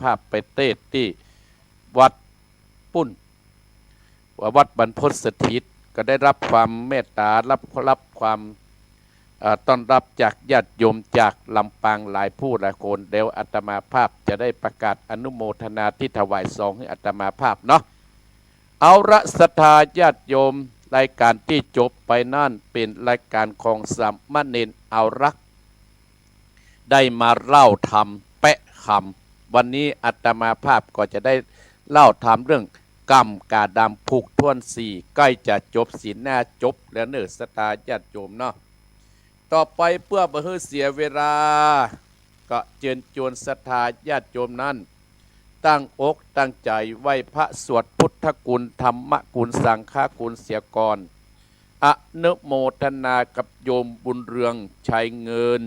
ภาพไปเทศที่วัดปุ้นวัดบรรพตสถิตก็ได้รับความเมตตารับความต้อนรับจากญาติโยมจากลำปางหลายผู้หลายคนเดี๋ยวอาตมาภาพจะได้ประกาศอนุโมทนาที่ถวายซองให้อาตมาภาพเนาะเอาละศรัทธาญาติโยมรายการที่จบไปนั่นเป็นรายการของสามเณรเอารักได้มาเล่าธรรมแปะคำวันนี้อาตมาภาพก็จะได้เล่าธรรมเรื่องกรรมกาดำผูกท่วนสี่ใกล้จะจบศีลหน้าจบแล้วเนื้อศรัทธาญาติโยมเนาะต่อไปเพื่อบ่ให้เสียเวลาก็เชิญชวนศรัทธาญาติโยมนั้นตั้งอกตั้งใจไหว้พระสวดพุทธกุลธรรมกุลสังฆกุลเสียก่อนอนุโมทนากับโยมบุญเรืองชัยเงิน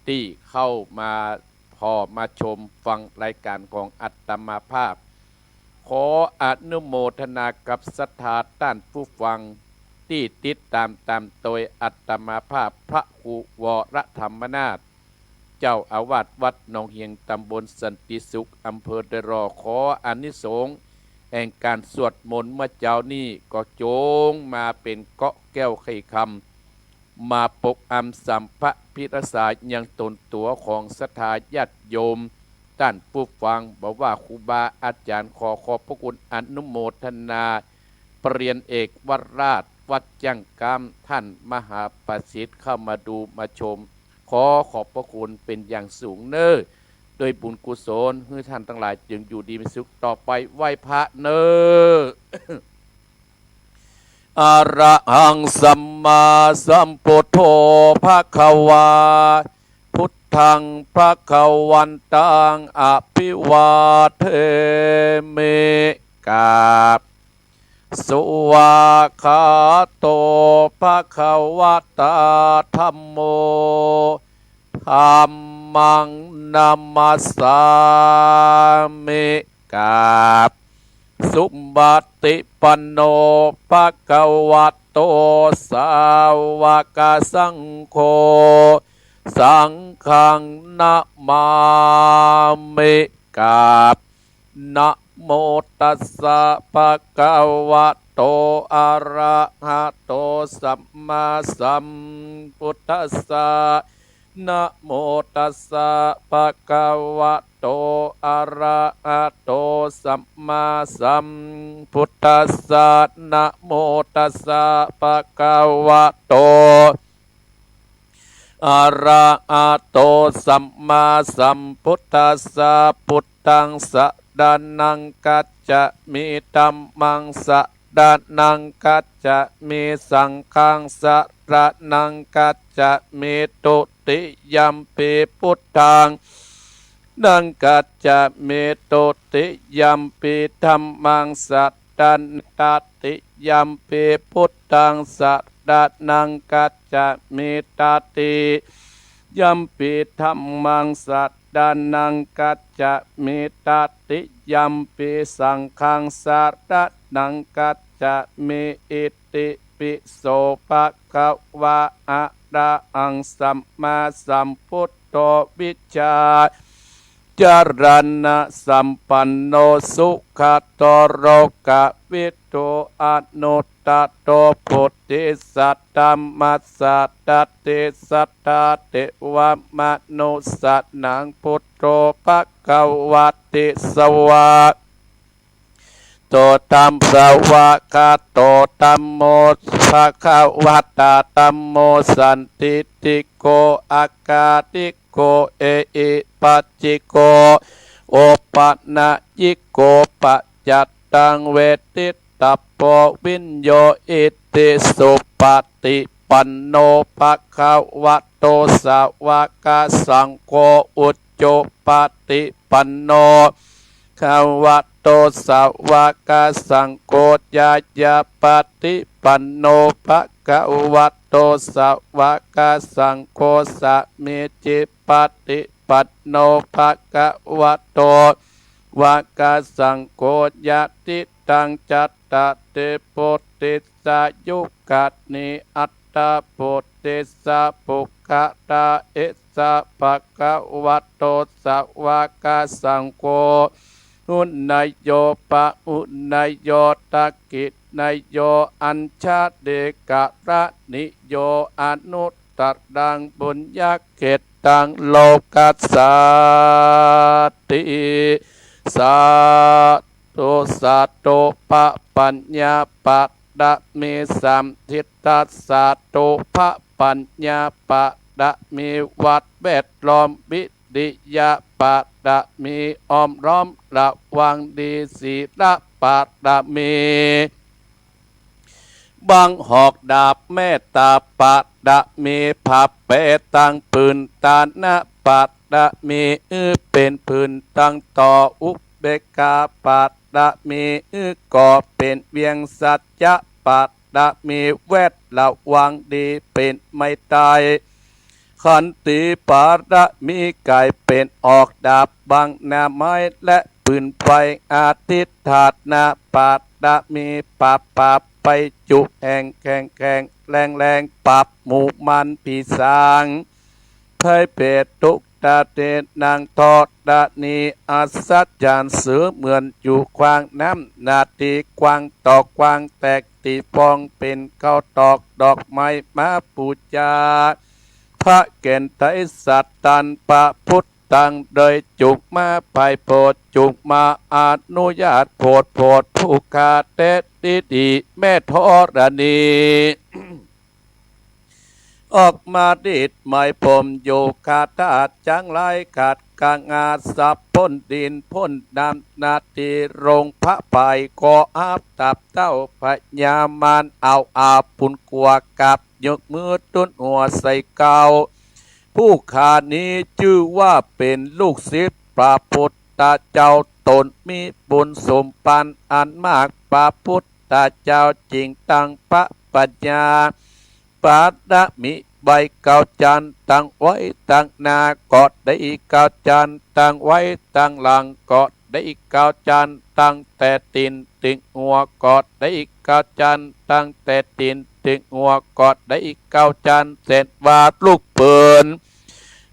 ที่เข้ามาพอมาชมฟังรายการของอาตมาภาพขออนุโมทนากับศรัทธาท่านผู้ฟังที่ติดตามโดยอาตมาภาพพระครูวรธรรมนาถเจ้าอาวาสวัดหนองเฮียงตำบลสันติสุขอำเภอเดรอขออานิสงส์แห่งการสวดมนต์เมื่อเจ้านี้ก็จงมาเป็นเกาะแก้วไขคำมาปกอัมสัมภพิรสายยังตนตัวของศรัทธาญาติโยมท่านผู้ฟังบอกว่าครูบาอาจารย์ขอบพระคุณอนุโมทนาปรริญญาเอกวราชวัดจังกามท่านมหาประสิทธิ์เข้ามาดูมาชมขอบพระคุณเป็นอย่างสูงเน้อโดยบุญกุศลให้ท่านทั้งหลายจึงอยู่ดีมีสุขต่อไปไหว้พระเน้อ อะระหังสัมมาสัมพุทโธภควาพุทธังภวันตังอภิวาเทมิกาบสุวาคาโตภควตาธัมโมธัมมังนัมมัสสามิกาบสุบัติปันโนภควโตสาวกสังโฆสังฆังนะมามิกาบนะโมตัสสะภะคะวะโตอะระหะโตสัมมาสัมพุทธัสสะนะโมตัสสะภะคะวะโตอะระหะโตสัมมาสัมพุทธัสสะนะโมตัสสะภะคะวะโตอะระหะโตสัมมาสัมพุทธัสสะพุทธังสะดานังกัจจะมิธัมมังสะดานังกัจจะมิสังฆังสะระนังกัจจะมิตุติยัมปิพุทธังนังกัจจะมิตุติยัมปิธัมมังสะดานัตติยัมปิพุทธังสะดานังกัจจะมิตติยัมปิธัมมังสะดานังกัจจะมิตติยัมปิสังฆังสะดานังกัจจะมิอิติปิโสภะคะวะอะระหังสัมมาสัมพุทโธวิชชาจารณะสัมปันโนสุขโตโรกวิทูอนุตตโตพุทธิสัตตมัสสะตติสัตตเตวะมนุสสนังพุทโธภควติสวะโตตัมสวะคาโตตัมโมภควตาตัมโมสันติติโกอากาติโกเออิปัจจิโกโอปะนะยิโกปัจจัตตังเวทิตตโปวินโยอิติสุปฏิปันโนภควโตสาวกสังโฆอุจโจปฏิปันโนภควโตสาวกสังโฆญาญาปฏิปันโนภควโตสาวกสังโฆสะเมจิปฏิปันโนภควโตวากสังโฆญาติตังจัตตะเตโพธิสายุกัตนิอัตตาโพธิสาปุ คะตาเอสะภะคะวะโตสาวกสังโฆอุณนายโยปะอุณนายโยตะกิจนายโยอัญชาเดกะระนิโยอนุตตัดดังบุญญาเกตตังโลกัสสาติสาธุสาธุปะปัญญาปะดะเมสัมทิตตัสสาธุปะปัญญาปะดะมีวัดแวดล้อมวิดิยาปะดะมีอ้อมร้อมระวังดีศีลปะดะมีบังหอกดาบเมตตาปะดะมีผับเปตังปืนตานะปะดะมีเป็นปืนตังต่ออุเบกขาปะดะมีก่อเป็นเวียงสัจจะปะดะมีแวดระวังดีเป็นไม่ตายขันติปาระมีกายเป็นออกดาบบังนาไม้และปืนไฟอาทิตถาดนาปาดะมีปาไปจุแห่งแข่งแรงปรับหมู่มันปีสางไพเปตตุกตาเตนางทอดานีอัศจรรย์เสือเหมือนอยู่ควางน้ำนาทีกวางตอกกวางแตกตีฟองเป็นข้าวตอกดอกไม้มาปูจาพระเกณฑ์ไทยสัตตันปะพุทธังโดยจุกมาภายโปรดจุกมาอนุญาตโปรดผู้คาเตดีแม่ทอรณีออกมาดิดไม่ผมอยู่ขาดาดจังไรขาดกางอาสับพ้นดินพ้นน้ำนาทีรงพระไปก่ออาบตับเต้าพญามานเอาอาปุนกลัวกับยกมือต้นหัวใส่เกาผู้ขานี้ชื่อว่าเป็นลูกศิษย์พระพุทธเจ้าตนมีบุญสมปันอันมากพระพุทธเจ้าจริงตั้งพระปัญญาปาดะมิใบเกาจันตั้งไว้ตั้งนากอดได้เกาจันตั้งไว้ตั้งหลังกอดได้เกาจันตั้งแต่ตินถึงหัวกอดได้เกาจันตั้งแต่ตินถึงหัวกอดได้เกาจันเสร็จวาดลูกเปิน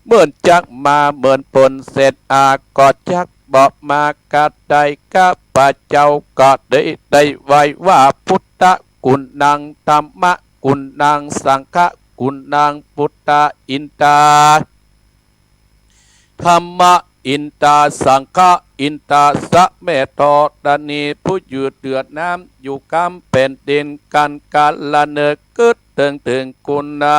เหมือนจักมาเหมือนปนเสร็จอากอดจักบอกมากัดได้กับปะเจ้ากอดได้ไว้ว่าพุทธกุณนางธรรมะกุณนางสังฆกุณนางพุทธอินตาธรรมะอินตาสังฆอินตาสะเมตตานีผู้ยืดเดือดน้ำอยู่กำเป็นดินกันกาละเนกกึดถึงกุณนา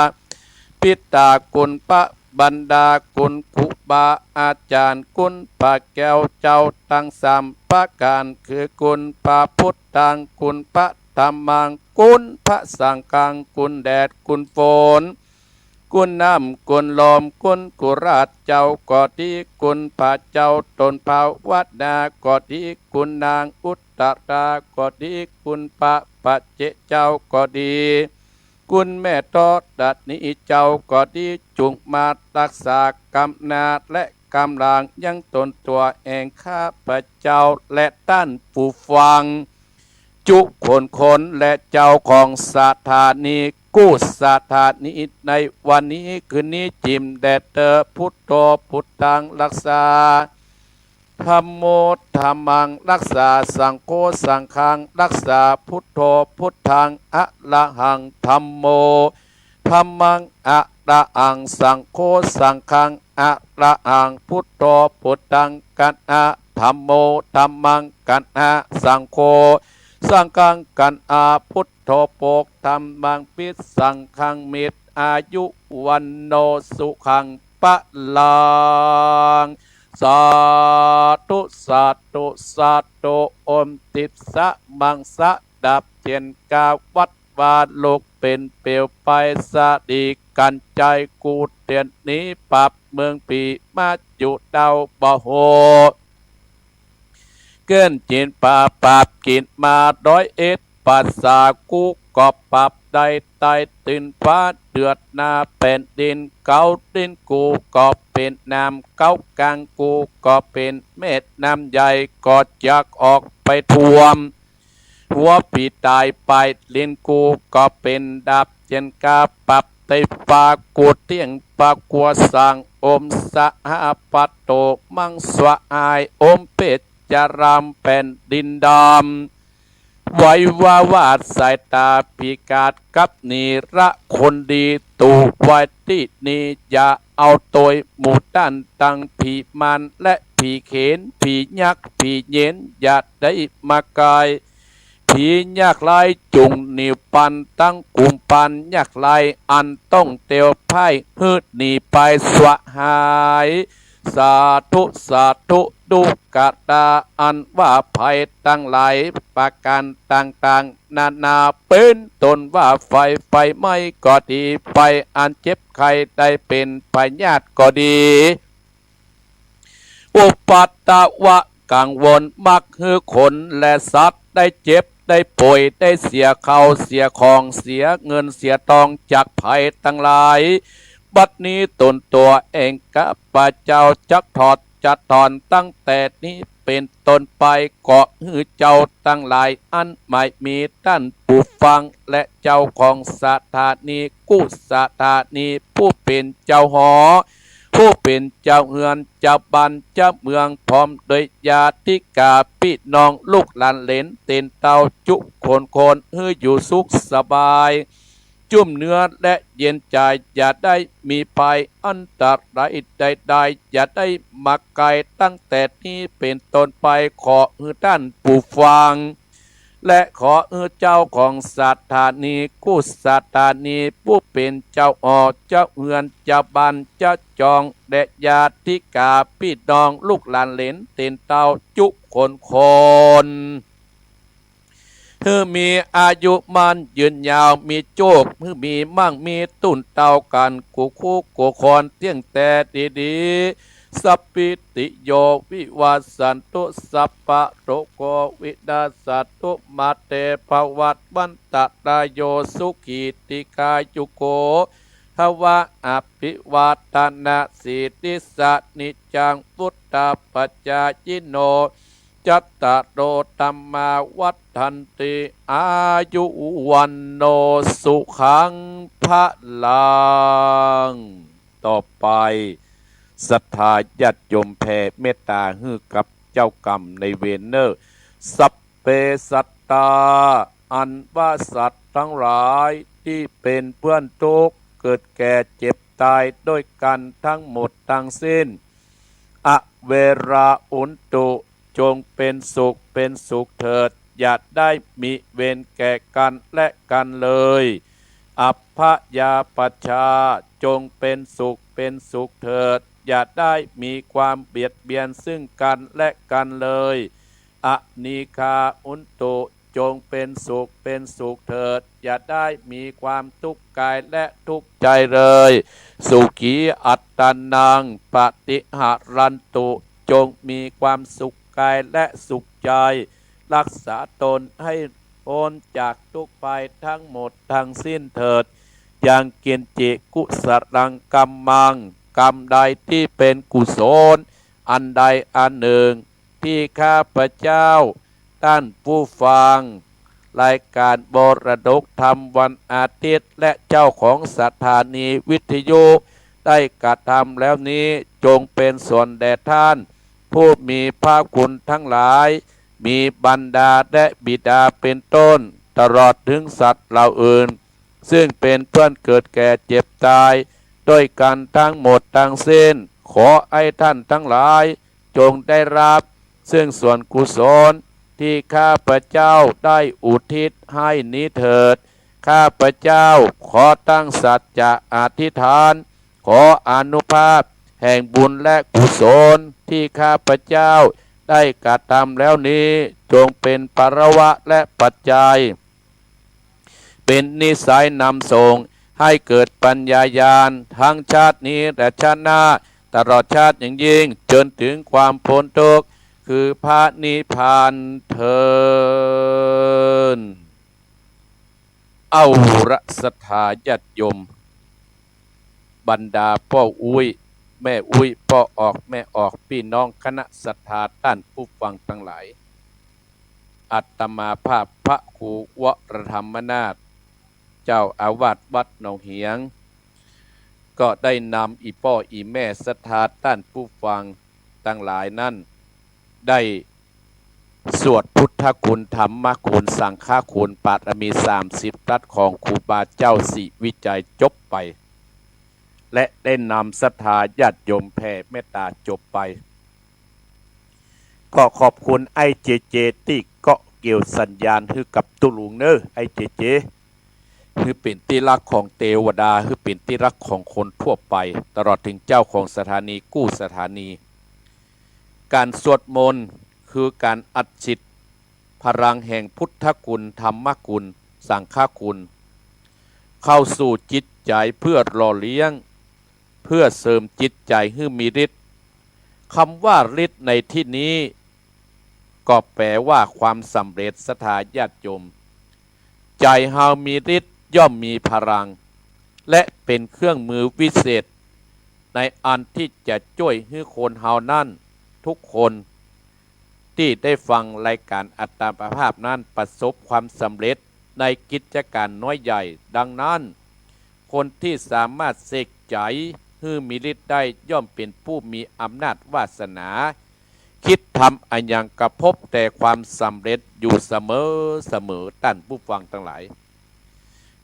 ปิตากุณปะบรรดากุณคุบาอาจารย์กุณปะแก้วเจ้าตั้งสามประการคือกุณปะพุทธังกุณปะธรรมังกุณพระสังฆังกุณแดดกุณฝนกุณน้ำกุณลมกุณกุราชเจ้าก็ดีกุณพระเจ้าตนภาวัดนาก็ดีกุณนางอุตตราก็ดีกุณพระปัจเจเจ้าก็ดีกุณแม่ทอดัดนี้เจ้าก็ดีจุงมารักษากำนาและกำลังยังตนตัวเองข้าพระเจ้าและท่านผู้ฟังจุคนและเจ้าของสถานีกู้สถานีในวันนี้คืนนี้จิมแดดเตอพุทโธพุทธังรักษาธัมโมธัมมังรักษาสังโฆสังฆังรักษาพุทโธพุทธังอะระหังธัมโมธัมมังอะระหังสังโฆสังฆังอะระหังพุทโธพุทธังกันอะธัมโมธัมมังกันอะสังโฆสังฆังกันอาพุทโธโปกธรรมังปิสังฆังมิตรอายุวันโนสุขังปะลังสาธุสาธุสาธุอมติสะมังสะดับเทียนกาวัดวาโลกเป็นเปลวไปสะดีกันใจกูเตียนนี้ปรับเมืองปีมาจุดาวบ่โหเกินจินป่าปราบกินมาร้อยเอ็ดภาษากูก็ปรับได้ไตตื่นฟ้าเดือดนาเป็นดินเกาดินกูก็เป็นน้ำเกากลางกูก็เป็นเม็ดน้ำใหญ่ก็จักออกไปท่วมหัวปีตายไปลิ้นกูก็เป็นดับเจนกาปรับ ไตปากุเตียงปากัวสังอมสะหาปัตโตมังสวะอายอมเป็ดจารามแผ่นดินดำไว้วาดสายตาพิกาดกับนีระคนดีตูไว้ที่นี่อย่าเอาตัวหมู่ด้านตังผีมันและผีเขนผียักษ์ผีเย็นอย่าได้มากายผียากลายจุงนิวปันตั้งกลุ่มปันยากลายอันต้องเตียวไพ่ฮืดหนีไปสวะหายสาธุสาธุดุกะตาอันว่าภัยตั้งหลายประการต่างๆนานาเป็นตนว่าไฟไหม้ก็ดีไปอันเจ็บใครได้เป็นไปญาติก็ดีอุปัตตวะกังวลมักฮือคนและสัตว์ได้เจ็บได้ป่วยได้เสียเขาเสียของเสียเงินเสียทองจากภัยทั้งหลายบัดนี้ตนตัวเองกับพระเจ้าจักถอดจัดถอนตั้งแต่นี้เป็นต้นไปเกาะหือเจ้าตั้งหลายอันไม่มีท่านผู้ฟังและเจ้าของสถานีกุสถานีผู้เป็นเจ้าหอผู้เป็นเจ้าเฮือนเจ้าบ้านเจ้าเมืองพร้อมโดยญาติกาพี่น้องลูกหลานเหลนเต็นเตาจุคนฮืออยู่สุขสบายจุ่มเนื้อและเย็นใจอย่าได้มีภัยอันตรายใดๆอย่าได้มาไกลตั้งแต่นี้เป็นต้นไปขอฮือท่านผู้ฟังและขอเจ้าของสถานีกุสถานีผู้เป็นเจ้าเจ้าเฮือนเจ้าบ้านเจ้าจองและญาติกาพี่น้องลูกหลานเหลนเต็นเตาจุคนมีอายุมันยืนยาวมีโจกมีมั่งมีตุ่นเตากันกูคู่กูคอนเที่ยงแต่ดีสัพพิติโยวิวัสสันตุสัพพะโรโกวินาศตุมาเตภวัตวันตตายโยสุขีติกายุโกภวะอภิวาทนาสิทธิสันิจังพุทธปัจจายิโนจัตตโรตัมมาวัฏทันติอายุวันโนสุขังพะลังต่อไปศรัทธาญาติโยมแผ่เมตตาให้กับเจ้ากรรมในเวรเนอร์สัพเพสัตตาอันว่าสัตว์ทั้งหลายที่เป็นเพื่อนทุกข์เกิดแก่เจ็บตายด้วยกันทั้งหมดทั้งสิ้นอเวราอุนตุจงเป็นสุขเถิดอย่าได้มีเวรแก่กันและกันเลยอัพพยาปัชชาจงเป็นสุขเถิดอย่าได้มีความเบียดเบียนซึ่งกันและกันเลยอนีคาอุนตุจงเป็นสุขเถิดอย่าได้มีความทุกข์กายและทุกข์ใจเลยสุขีอัตตานังปฏิหารันตุจงมีความสุขกายและสุขใจรักษาตนให้พ้นจากทุกภัยทั้งหมดทั้งสิ้นเถิดอย่างเกียนจิกุสรังกัมมังกรรมใดที่เป็นกุศลอันใดอันหนึ่งที่ข้าพเจ้าท่านผู้ฟังรายการบรดกธรรมวันอาทิตย์และเจ้าของสถานีวิทยุได้กระทำแล้วนี้จงเป็นส่วนแด่ท่านผู้มีพระคุณทั้งหลายมีบรรดาและบิดาเป็นต้นตลอดถึงสัตว์เหล่าอื่นซึ่งเป็นเพื่อนเกิดแก่เจ็บตายด้วยกันทั้งหมดทั้งสิ้นขอให้ท่านทั้งหลายจงได้รับซึ่งส่วนกุศลที่ข้าพเจ้าได้อุทิศให้นี้เถิดข้าพเจ้าขอตั้งสัจจะอธิษฐานขออานุภาพแห่งบุญและกุศลที่ข้าพเจ้าได้กระทำแล้วนี้จงเป็นปรวะและปัจจัยเป็นนิสัยนำส่งให้เกิดปัญญาญาณทั้งชาตินี้และชาติหน้าตลอดชาติอย่างยิ่งจนถึงความพ้นทุกข์คือพระนิพพานเถิดเอาละศรัทธาญาติโยมบรรดาพ่ออุ้ยแม่อุ้ยพ่อออกแม่ออกพี่น้องคณะศรัทธาท่านผู้ฟังทั้งหลายอาตมาภาพพระครูวรธรรมนาถเจ้าอาวาสวัดหนองเหียง ก็ได้นำอีพ่ออีแม่ศรัทธาท่านผู้ฟังทั้งหลายนั้นได้สวดพุทธคุณธรรมคุณสังฆคุณปาฐมี30ทัศของครูบาเจ้าสิวิจัยจบไปและได้นำศรัทธาญาติโยมแผ่เมตตาจบไปก็ขอบคุณไอเจเจที่เกาะเกี่ยวสัญญาณคือกับตุลุงเนอไอเจเจคือเป็นที่รักของเทวดาคือเป็นที่รักของคนทั่วไปตลอดถึงเจ้าของสถานีกู้สถานีการสวดมนต์คือการอัดฉีดพลังแห่งพุทธคุณธรรมคุณสังฆคุณเข้าสู่จิตใจเพื่อหล่อเลี้ยงเพื่อเสริมจิตใจให้มีฤทธิ์คำว่าฤทธิ์ในที่นี้ก็แปลว่าความสำเร็จศรัทธาญาติโยมใจเฮามีฤทธิ์ย่อมมีพลังและเป็นเครื่องมือวิเศษในอันที่จะช่วยให้คนเฮานั้นทุกคนที่ได้ฟังรายการอัตตาภาพนั้นประสบความสำเร็จในกิจการน้อยใหญ่ดังนั้นคนที่สามารถเสกใจให้มีฤทธิ์ได้ย่อมเป็นผู้มีอำนาจวาสนาคิดทำอันยังกระพบแต่ความสำเร็จอยู่เสมอท่านผู้ฟังทั้งหลาย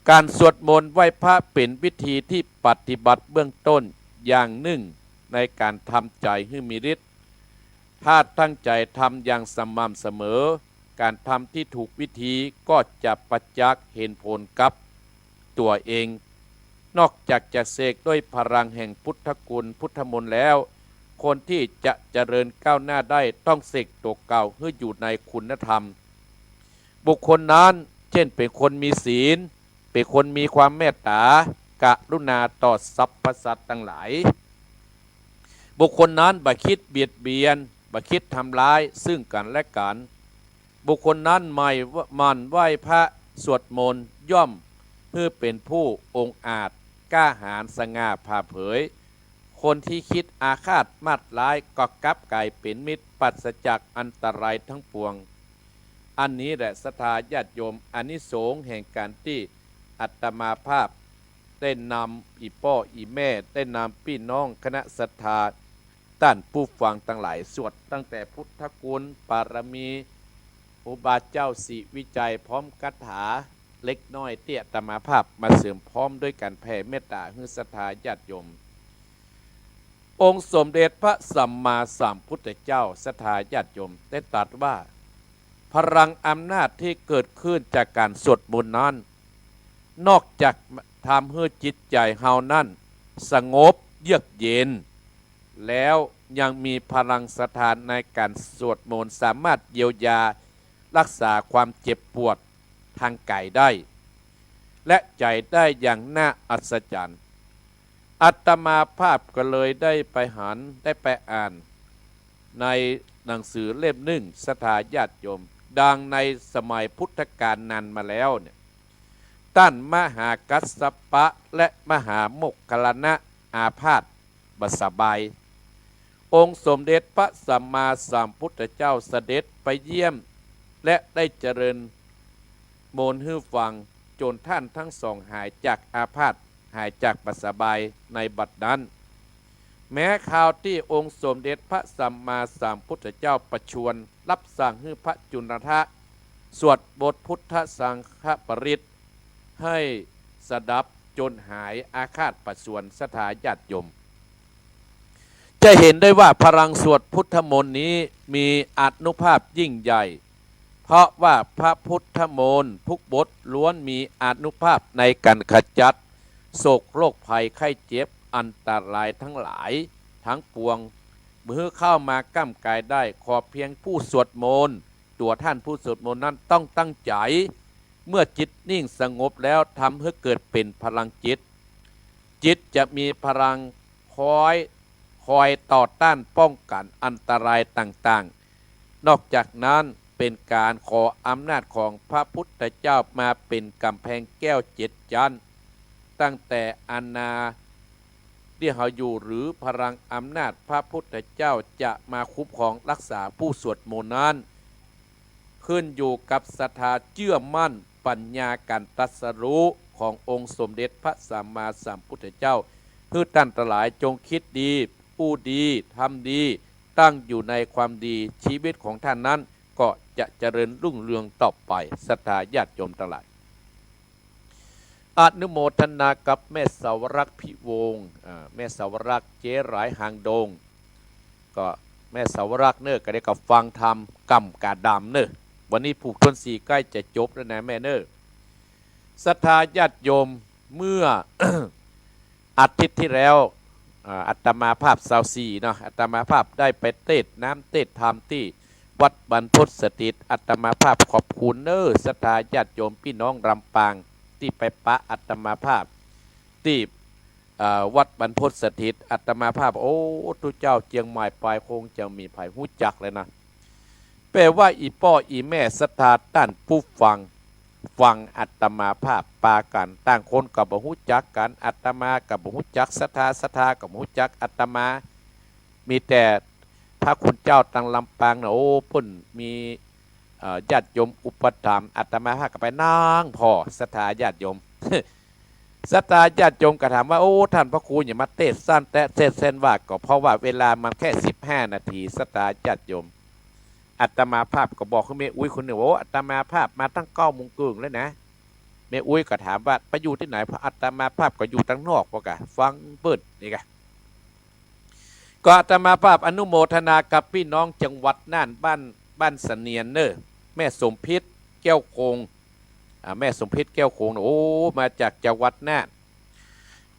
การสวดมนต์ไหว้พระเป็นวิธีที่ปฏิบัติเบื้องต้นอย่างหนึ่งในการทำใจให้มีฤทธิ์ถ้าตั้งใจทำอย่างสม่ำเสมอการทำที่ถูกวิธีก็จะประจักษ์เห็นผลกับตัวเองนอกจากจะเสกด้วยพลังแห่งพุทธคุณพุทธมนต์แล้วคนที่จะเจริญก้าวหน้าได้ต้องเสกตัวเก่าให้อยู่ในคุณธรรมบุคคลนั้นเช่นเป็นคนมีศีลเป็นคนมีความเมตตากรุณาต่อสรรพสัตว์ทั้งหลายบุคคลนั้นบ่คิดเบียดเบียนบ่คิดทำร้ายซึ่งกันและกันบุคคลนั้นไม่มันไหว้พระสวดมนต์ย่อมเพื่อเป็นผู้องอาจกล้าหาญสง่าผ่าเผยคนที่คิดอาฆาตมาดร้ายก็กลับกลายเป็นมิตรปราศจากอันตรายทั้งปวงอันนี้แหละศรัทธาญาติโยมอานิสงส์แห่งการที่อาตมาภาพได้นำอีพ่ออีแม่ได้นำพี่น้องคณะศรัทธาท่านผู้ฟังทั้งหลายสวดตั้งแต่พุทธคุณปารมีอุบาเจ้าสิวิจัยพร้อมคาถาเล็กน้อยเตี้ยอาตมาภาพมาเสริมพร้อมด้วยการแผ่เมตตาให้ศรัทธาญาติโยมองค์สมเด็จพระสัมมาสัมพุทธเจ้าศรัทธาญาติโยมได้ตรัสว่าพลังอำนาจที่เกิดขึ้นจากการสวดมนต์นั้นนอกจากทำให้จิตใจเฮานั้นสงบเยือกเย็นแล้วยังมีพลังศรัทธาในการสวดมนต์สามารถเยียวยารักษาความเจ็บปวดทางกายได้และใจได้อย่างน่าอัศจรรย์อาตมาภาพก็เลยได้ไปอ่านในหนังสือเล่มหนึ่งศรัทธาญาติโยมดังในสมัยพุทธกาลนานมาแล้วเนี่ยท่านมหากัสสปะและมหาโมคคัลลานะอาพาธบ่สบายองค์สมเด็จพระสัมมาสัมพุทธเจ้าเสด็จไปเยี่ยมและได้เจริญโมนให้ฟังจนท่านทั้งสองหายจากอาพาธหายจากบ่สบายในบัดนั้นแม้ข่าวที่องค์สมเด็จพระสัมมาสัมพุทธเจ้าประชวรรับสั่งให้พระจุลทะสวดบทพุทธสังฆปริตให้สดับจนหายอาฆาตประชวรศรัทธาญาติโยมจะเห็นได้ว่าพลังสวดพุทธมนต์นี้มีอานุภาพยิ่งใหญ่เพราะว่าพระพุทธมนต์ทุกบทล้วนมีอานุภาพในการขจัดโศกโรคภัยไข้เจ็บอันตรายทั้งหลายทั้งปวงเมื่อเข้ามาก้ำกายได้ขอเพียงผู้สวดมนต์ตัวท่านผู้สวดมนต์นั้นต้องตั้งใจเมื่อจิตนิ่งสงบแล้วทำให้เกิดเป็นพลังจิตจะมีพลังคอยต่อต้านป้องกันอันตรายต่างๆนอกจากนั้นเป็นการขออำนาจของพระพุทธเจ้ามาเป็นกำแพงแก้ว7 ชั้นตั้งแต่อาณาที่เขาอยู่หรือพลังอำนาจพระพุทธเจ้าจะมาคุ้มครองรักษาผู้สวดมนต์นั้นขึ้นอยู่กับศรัทธาเชื่อมั่นปัญญาการตรัสรู้ขององค์สมเด็จพระสัมมาสัมพุทธเจ้า ฮือท่านทั้งหลายจงคิดดีพูดดีทำดีตั้งอยู่ในความดีชีวิตของท่านนั้นก็จะเจริญรุ่งเรืองต่อไปศรัทธาญาติโยมทั้งหลายอนุโมทนากับแม่สาวรักษ์พิวงศ์แม่สาวรักษ์เจ๊หลายหางดงก็แม่สาวรักษ์เนอก็ได้กับฟังธรรมกำกาดำเนอวันนี้ผูกทนสีใกล้จะจบแล้วนะแม่เนอศรัทธาญาติโยมเมื่อ อาทิตย์ที่แล้วอัตมาภาพสาวสีเนาะอัตมาภาพได้ไปเทศน้ำเทศธรรมที่วัดบรรพตสถิตอัตมาภาพขอบคุณเนอศรัทธาญาติโยมพี่น้องลำปางที่ไปปะอัตมาภาพที่วัดบรรพตสถิตอัตมาภาพโอ้ทุเจ้าเจียงใหม่ปลายคงจะมีไผ่หู้จักเลยนะแปลว่าอีป้ออีแม่ศรัทธาต้านผู้ฟังอัตมาภาพปากันต่างคนกับบ่ฮู้จักกันอัตมากับบ่ฮู้จักศรัทธากับบ่ฮู้จักอัตมามีแต่พระคุณเจ้าตังลำปางนะโอ้ปุ่นมีญาติโยมอุปถัมภ์อัตมาภาพก็ไปนั่งพอศรัทธาญาติโยม ศรัทธาญาติโยมก็ถามว่าโอ้ท่านพระครูอย่ามาเทศสั้นแต่เทศเส้นว่าก็เพราะว่าเวลามันแค่15 นาทีศรัทธาญาติโยมอัตมาภาพก็บอกคุณแม่อุ้ยคนหนึ่งว่าอัตมาภาพมาตั้ง9 โมงครึ่งแล้วนะแม่อุ้ยก็ถามว่าไปอยู่ที่ไหนพระอัตมาภาพก็อยู่ตั้งนอกปะกะฟังเปิดนี่กะก็อัตมาภาพอนุโมทนากับพี่น้องจังหวัดน่านบ้านเสนียนเนอแม่สมพิษแก้วคงแม่สมพิษแก้วคงโอ้มาจากจังหวัดน่าน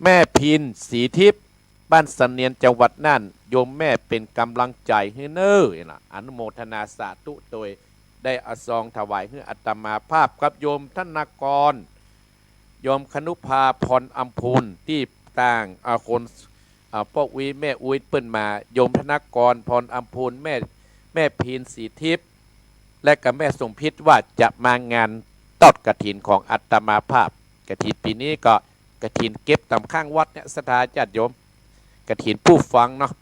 แม่พินศรีทิพย์บ้านเสนียนจังหวัดน่านโยมแม่เป็นกำลังใจให้เนอล่ะอนุโมทนาสาธุโดยได้อาซองถวายให้อัตมาภาพกับโยมธนากรโยมคนุภาพรอัมพูนที่ต่างคนพ่ออุ้ยแม่อุ้ยเปิ้นมาโยมธนากรพรอัมพูนแม่พินศรีทิพย์และกับแม่สมพิษว่าจะมางานตอดกฐินของอัตมาภาพกฐินปีนี้ก็กฐินเก็บตำข้างวัดเนี่ยศรัทธาญาติโยมกฐินผู้ฟังเนาะ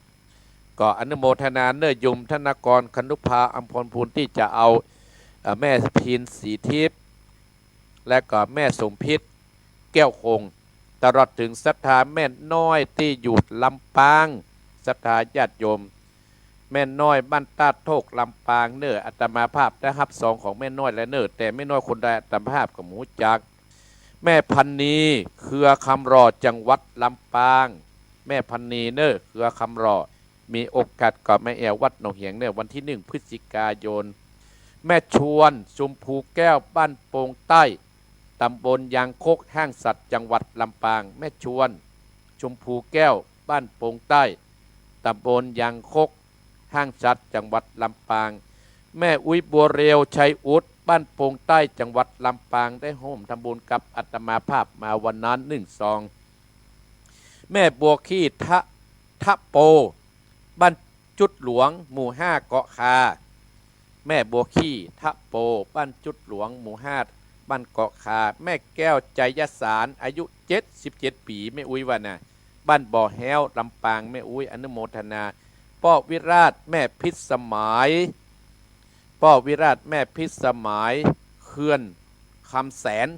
ก็อนุโมทนาเนื้อยมธนากรคนุภาอัมพรพูนที่จะเอาแม่พินศรีทิพย์และก็แม่สมพิษแก้วคงตลอดถึงศรัทธาแม่น้อยที่อยู่ลำปางศรัทธาญาติโยมแม่น้อยบ้านตาโทกลำปางเนื้ออัตมาภาพได้รับซองของแม่น้อยและเนื้อแต่แม่น้อยคนใดอัตมาภาพกับหมูจักแม่พันนีเครือคำรอจังหวัดลำปางแม่พันนีเนื้อเครือคำรอมีโอกาสกับแม่แอววัดหนองเหียงเนี่ยวันที่1 พฤศจิกายนแม่ชวนชมพูแก้วบ้านโป่งใต้ตำบลยางคกห้างสัตว์จังหวัดลำปางแม่ชวนชมพูแก้วบ้านโป่งใต้ตำบลยางคกห้างสัตว์จังหวัดลำปางแม่อุ้ยบัวเรียวชัยอุดบ้านโป่งใต้จังหวัดลำปางได้ร่วมทำบุญกับอัตมาภาพมาวันนั้น1 ซองแม่บัวขี้ทะโปบ้านจุดหลวงหมู่5เกาะคาแม่บัวขี้ทะโปบ้านจุดหลวงหมู่5บ้านเกาะคาแม่แก้วใจยสารอายุ77 ปีแม่อุ้ยว่านะบ้านบ่อแห้วลำปางแม่อุ้ยอนุโมทนาป้อวิราชแม่พิษสมัยป้อวิราชแม่พิษสมัยเขื่อนคำแสน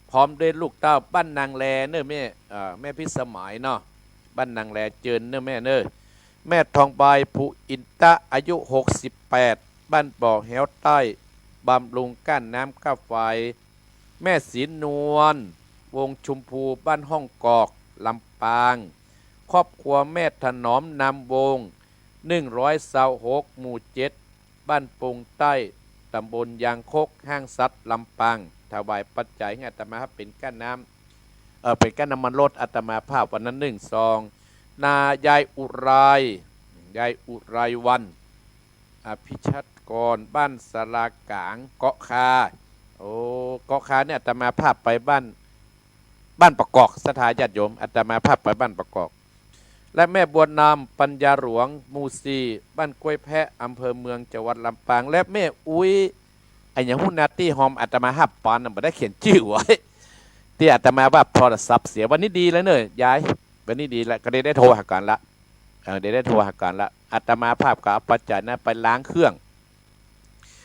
พร้อมด้วยลูกเต้าบ้านนางแลเนอแม่พิษสมัยเนาะบ้านนางแลเจินเนอแม่แม่ทองใบผู้อินตะอายุ68บ้านบ่อแห้วใต้บำรุงก้านน้ำก้าไฟแม่ศรีนวลวงชุมพูบ้านห้องกอกลำปางครอบครัวแม่ถนอมนำวง126หมู่7บ้านปงใต้ตำบลยางคกห้างสัตว์ลำปางถวายปัจจัยให้อัตมาภาพเป็นก้านน้ำเป็นก้านน้ำมันรถอัตมาภาพวันนั้น1 ซองนายายอุไรวันอภิชัดกรบ้านสลากางเกาะคาโอ้เกาะคาเนี่ยอัตมาภาพไปบ้านประกอบศรัทธาญาติโยมอัตมาภาพไปบ้านประกอบและแม่บัวนำปัญญาหลวงมูซีบ้านกล้วยแพะอำเภอเมืองจังหวัดลำปางและแม่อุ้ยไอ้ยังหุ่นนาตี้หอมอัตมาภาพปานน่ะบ่ได้เขียนชื่อไว้ที่อัตมาภาพโทรศัพท์เสียวันนี้ดีแล้วเนอะยายวันนี้ดีแล้วก็ได้โทรหากันละได้โทรหากันละอัตมาภาพก็เอาปัจจัยนั้นไปล้างเครื่อง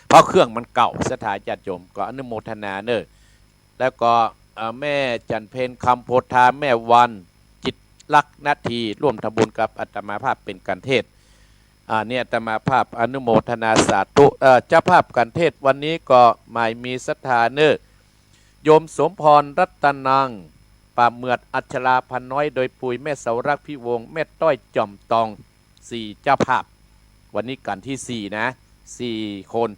เพราะเครื่องมันเก่าศรัทธาญาติโยมก็อนุโมทนาแล้วก็แม่จันเพนคำโพธาแม่วันจิต ลักนาทีร่วมทำบุญกับอาตมาภาพเป็นการเทศเนี่ยอาตมาภาพอนุโมทนาสาธุเจ้าภาพการเทศวันนี้ก็หมายมีศรัทธาเนอโยมสมพรรัตนังป่าเมือดอัชราพันน้อยโดยปุยแม่เสารักพิวงแม่ต้อยจอมตอง4เจ้าภาพวันนี้กันที่4นะ4คน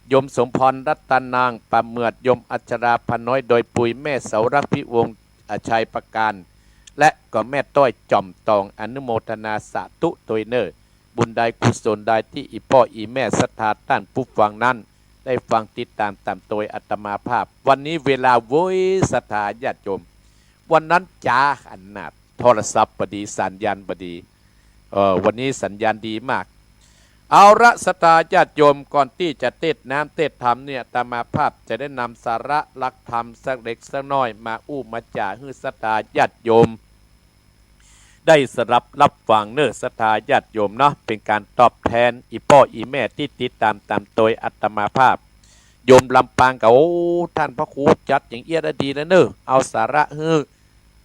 โยมสมพรรัตนังป่าเมือดโยมอัชราพันน้อยโดยปุยแม่เสารักพิวงชัยประการและก็แม่ต้อยจอมตองอนุโมทนาสาธุโดยเนอบุญใดกุศลใดที่อีพ่ออีแม่ศรัทธาท่านผู้ฟังนั้นได้ฟังติดตามโดยอาตมาภาพวันนี้เวลาโวยศรัทธาญาติโยมวันนั้นจ้าขนาดโทรศัพท์บดีสัญญาณบดีวันนี้สัญญาณดีมากเอาละศรัทธาญาติโยมก่อนที่จะเทศน้ำเทศธรรมเนี่ยอาตมาภาพจะได้นำสาระหลักธรรมสักเล็กสักน้อยมามาจ่าให้ศรัทธาญาติโยมได้สรับฟังเนื้อศรัทธาญาติโยมเนาะเป็นการตอบแทนอีพ่ออีแม่ที่ติดตามโดยอาตมาภาพโยมลำปางกับโอ้ท่านพระครูจัดอย่างเอียดดีแล้วเนอะเอาสาระให้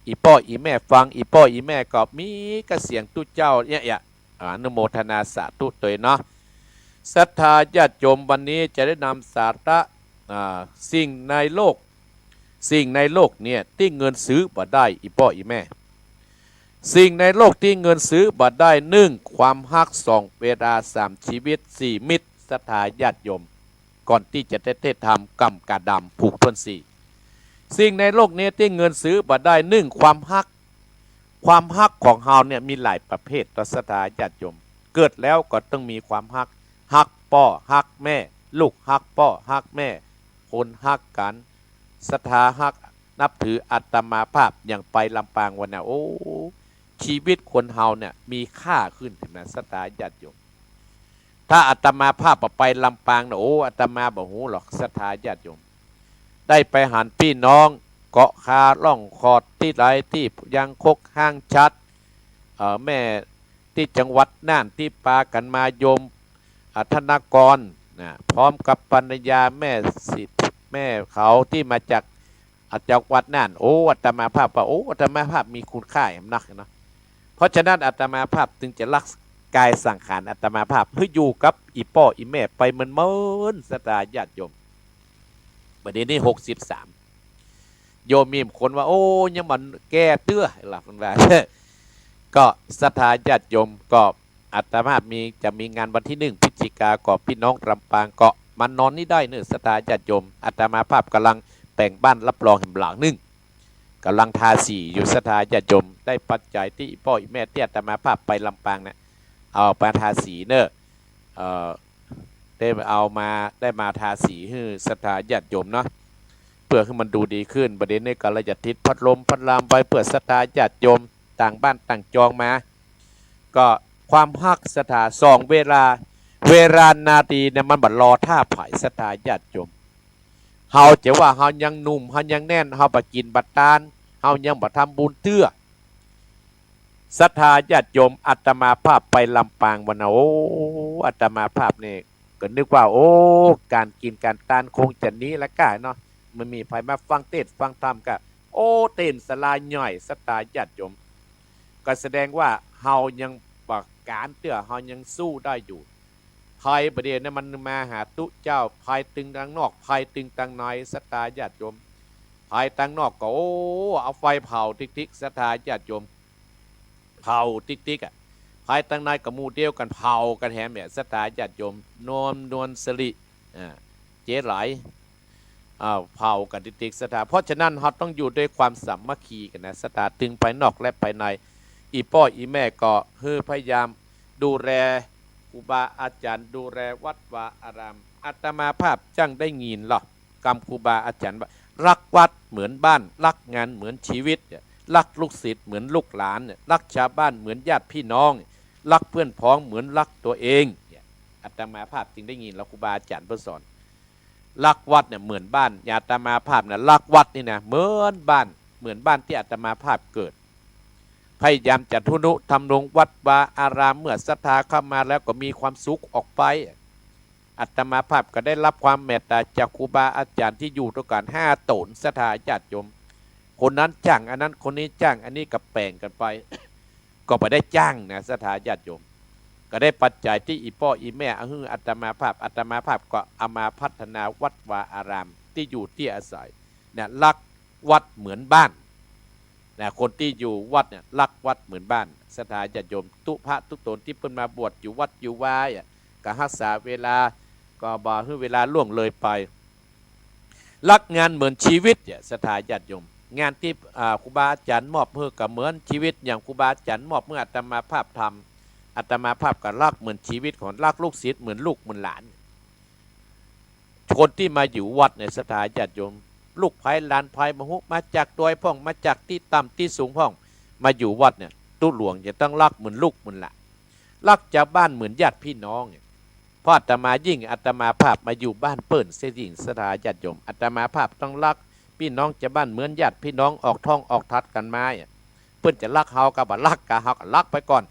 อีพ่ออีแม่ฟังอีพ่ออีแม่ก็มีกระเสียงตุ้เจ้าเนี่ยอนุโมทนาสาธุตัวเนาะศรัทธาญาติโยมวันนี้จะได้นำสาระสิ่งในโลกเนี่ยที่เงินซื้อบ่ได้อีพ่ออีแม่สิ่งในโลกที่เงินซื้อบ่ได้1ความฮัก2เวลา3ชีวิต4มิตรศรัทธาญาติโยมก่อนที่จะได้ทำกรรมกาดำผูกต้น4สิ่งในโลกนี้ที่เงินซื้อบ่ได้1ความฮักของเฮาเนี่ยมีหลายประเภทต่อศรัทธาญาติโยมเกิดแล้วก็ต้องมีความฮักพ่อฮักแม่ลูกฮักพ่อฮักแม่คนฮักกันศรัทธาฮักนับถืออาตมาภาพอย่างไปลำปางวันน่ะโอ้ชีวิตคนเฮาเนี่ยมีค่าขึ้นนะศรัทธาญาติโยมถ้าอาตมาภาพไปลำปางนะโอ้อาตมาบ่ฮู้หรอกศรัทธาญาติโยมได้ไปหาพี่น้องเกาะคาล่องคอดที่ไรที่ยังคกห้างชัดแม่ที่จังหวัดน่านที่ปากันมาโยมธนากรนะพร้อมกับปัญญาแม่สิทธิ์แม่เขาที่มาจากจังหวัดน่านโอ้อาตมาภาพว่าโอ้อาตมาภาพมีคุณค่าอย่างนักนะเพราะฉะนั้นอาตมาภาพจึงจะรักกายสังขารอาตมาภาพเพื่ออยู่กับอีพ่ออีแม่ไปเหมือนศรัทธาญาติโยมประเด็นนี้63โยมมีคนว่าโอ้ยังมันแก่เตื้อหลับว่าก็ศรัทธาญาติโยมก็อาตมาภาพจะมีงานวันที่1พฤศจิกายนก็พี่น้องลำปางก็มันนอนนี่ได้เนื้อศรัทธาญาติโยมอาตมาภาพกำลังแต่งบ้านรับรองแห่งหลัง1กำลังทาสีอยู่ศรัทธาญาติโยมได้ปัจจัยที่พ่อแม่ที่อาตมาภาพไปลำปางเนี่ยเอาไปทาสีเนอะได้มาทาสีให้ศรัทธาญาติโยมเนาะเพื่อให้มันดูดีขึ้นประเด็นนี้ก็เลยจะติดพัดลมไปเพื่อศรัทธาญาติโยมต่างบ้านต่างจองมาก็ความฮักศรัทธา2เวลานาทีเนี่ยมันบัดรอท่าไผ่ศรัทธาญาติโยมเฮาจะว่าเฮายังหนุ่มเฮายังแน่นเฮาบ่กินบัดตานเฮายังบ่ทำบุญเตื้อศรัทธาญาติโยมอาตมาภาพไปลำปางวันน่ะโอ้อาตมาภาพนี่ก็นึกว่าโอ้การกินการตานคงจะนี้ละก้าเนาะมันมีไผมาฟังเทศฟังธรรมก็โอ้เต้นสลายย่อยศรัทธาญาติโยมก็แสดงว่าเฮายังบ่การเตื้อเฮายังสู้ได้อยู่ภัยประเดี๋ยวนั้นมันมาหาตุเจ้าภัยตึงทางนอกภัยตึงทางในศรัทธาญาติโยมภัยทางนอกก็โอ้เอาไฟเผาติ๊กศรัทธาญาติโยมเผาติ๊กภัยทางในกับหมู่เดียวกันเผากันแถมเนี่ยศรัทธาญาติโยมนวลสลิเจ๊ไหลเผากันติ๊กศรัทธาเพราะฉะนั้นเราต้องอยู่ด้วยความสามัคคีกันนะศรัทธาตึงภายนอกและภายในอีพ่ออีแม่ก็พยายามดูแลครูบาอาจารย์ดูแลวัดวาอารามอาตมาภาพจังได้ยินหรอกกรรมครูบาอาจารย์ว่ารักวัดเหมือนบ้านรักงานเหมือนชีวิตรักลูกศิษย์เหมือนลูกหลานรักชาวบ้านเหมือนญาติพี่น้องรักเพื่อนพ้องเหมือนรักตัวเองอาตมาภาพจึงได้ยินแล้วครูบาอาจารย์เพื่อสอนรักวัดเนี่ยเหมือนบ้านอาตมาภาพเนี่ยรักวัดนี่นะเหมือนบ้านที่อาตมาภาพเกิดพยายามจัดทุนุทำรงวัดวาอารามเมื่อศรัทธาเข้ามาแล้วก็มีความสุขออกไปอาตมาภาพก็ได้รับความเมตตาจากครูบาอาจารย์ที่อยู่ด้วยกัน5ตนศรัทธาญาติโยมค คนนั้นจ้างอันนั้นคนนี้จ้างอันนี้กับแป่งกันไป ก็ไปได้จ้างนะศรัทธาญาติโยมก็ได้ปัจจัยที่อีพ่ออีแม่อัตมาภาพก็เอามาพัฒนาวัดวาอารามที่อยู่ที่อาศัยเนี่ยรักวัดเหมือนบ้านนะคนที่อยู่วัดเนี่ยรักวัดเหมือนบ้านศรัทธาญาติโยมทุพระทุกตนที่เพิ่นมาบวชอยู่วัดอยู่วายก็รักษาเวลาก็บ่ให้เวลาล่วงเลยไปรักงานเหมือนชีวิตเนี่ยศรัทธาญาติโยมงานที่ครูบาอาจารย์มอบเพื่อกับเหมือนชีวิตอย่างครูบาอาจารย์มอบเมื่ออาตมาภาพทำอาตมาภาพก็รักเหมือนชีวิตของรักลูกศิษย์เหมือนลูกเหมือนหลานคนที่มาอยู่วัดในศรัทธาญาติโยมลูกไผ่หลานไผ่มาจากดอยพ่องมาจากที่ต่ำที่สูงพ่องมาอยู่วัดเนี่ยตู้หลวงจะต้องรักเหมือนลูกเหมือนหลานรักจากบ้านเหมือนญาติพี่น้องเนี่ยพออาตมายิ่งอาตมาภาพมาอยู่บ้านเปิ้นเสียยิ่งศรัทธาญาติโยมอาตมาภาพต้องรักพี่น้องจะบ้านเหมือนญาติพี่น้องออกท้องออกทัดกันมาเปิ้นจะรักเฮากับรักกะเฮากับรักไปก่อน